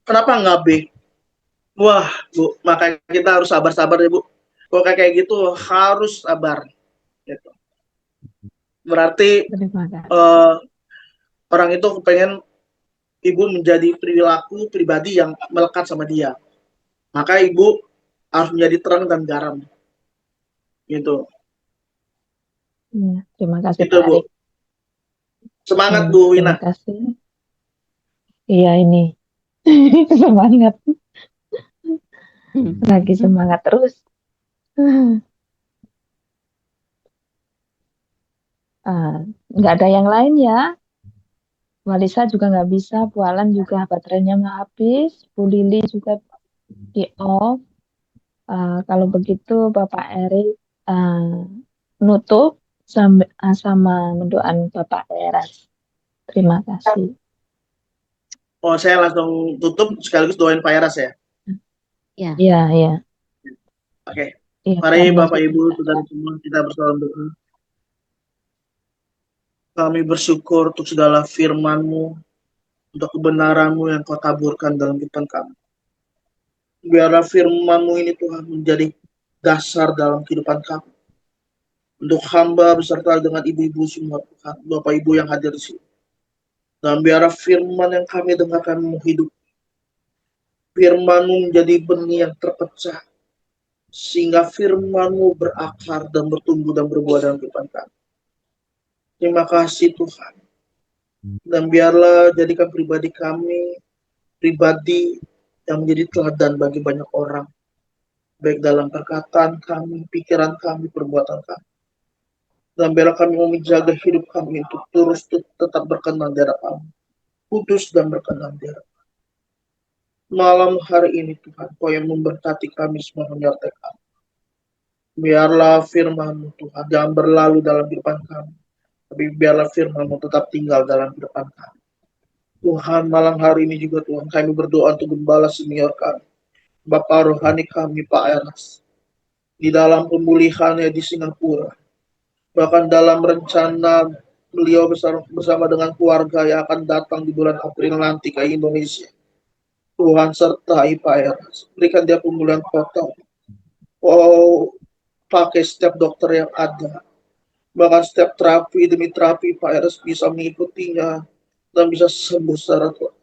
Kenapa nggak B? Wah, Bu, makanya kita harus sabar-sabar ya, Bu. Kalau kayak gitu, harus sabar. Gitu. Berarti orang itu pengen ibu menjadi perilaku pribadi yang melekat sama dia. Maka ibu harus menjadi terang dan garam. Gitu. Ya, terima kasih Itu, Pak Bu. Erik. Semangat, Bu Wina. Terima kasih. Iya ini. Semangat. Lagi semangat terus. Nggak ada yang lain ya. Walisa juga nggak bisa, Bu Alan juga baterainya mau habis, Bu Lili juga di off. Kalau begitu Bapak Erik nutup sama mendoakan Bapak Eras. Terima kasih. Oh, saya langsung tutup sekaligus doain Pak Eras ya. Ya. Iya, iya. Oke. Iya, Mari kami Bapak Ibu, sudah. saudara semua, kita bersalam doa. Kami bersyukur untuk segala firman-Mu, untuk kebenaran-Mu yang Kau taburkan dalam kehidupan kami. Biarlah firman-Mu ini Tuhan menjadi dasar dalam kehidupan kami. Untuk hamba beserta dengan ibu-ibu semua Tuhan, Bapak Ibu yang hadir di sini. Dan biarlah firman yang kami dengarkan menghidup. Firman-Mu menjadi benih yang terpecah. Sehingga firman-Mu berakar dan bertumbuh dan berbuah dalam kehidupan kami. Terima kasih Tuhan. Dan biarlah jadikan pribadi kami, pribadi yang menjadi teladan bagi banyak orang. Baik dalam perkataan kami, pikiran kami, perbuatan kami. Dan biarlah kami mau menjaga hidup kami untuk terus tetap berkenan di hadapan, kudus dan berkenan di hadapan. Malam hari ini Tuhan, Kau yang memberkati kami semua, menyertai kami. Biarlah firman-Mu Tuhan jangan berlalu dalam kehidupan kami, tapi biarlah firman-Mu tetap tinggal dalam kehidupan kami. Tuhan, malam hari ini juga Tuhan, kami berdoa untuk gembala senior kami, Bapak rohani kami Pak Eras, di dalam pemulihannya di Singapura, bahkan dalam rencana beliau bersama dengan keluarga yang akan datang di bulan April nanti ke Indonesia. Tuhan sertai Pak Eras, berikan dia pemulihan total. Oh, pakai setiap dokter yang ada, bahkan setiap terapi demi terapi Pak Eras bisa mengikutinya dan bisa sembuh secara total.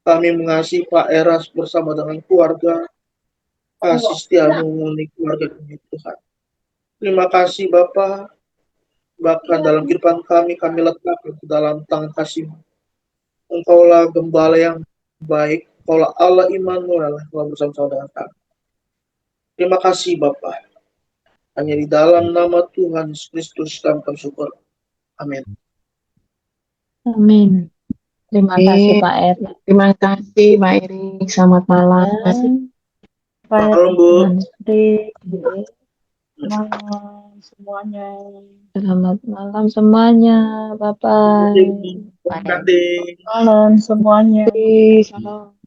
Kami mengasihi Pak Eras bersama dengan keluarga, kasih setiamu mengenai keluarga kami Tuhan. Terima kasih Bapak, bahkan dalam kehidupan kami letakkan ke dalam tangan kasih-Mu. Engkaulah gembala yang baik, Engkaulah Allah Immanuel, Engkau bersama-sama dengan kami. Terima kasih Bapak. Hanya di dalam nama Tuhan Yesus Kristus kami bersyukur. Amin. Amin. Terima kasih Pak Erik. Terima kasih Mbak Erik. Selamat malam. Malam Bu. Malam semuanya. Selamat malam semuanya. Bye-bye. Terima kasih. Malam semuanya. Salam.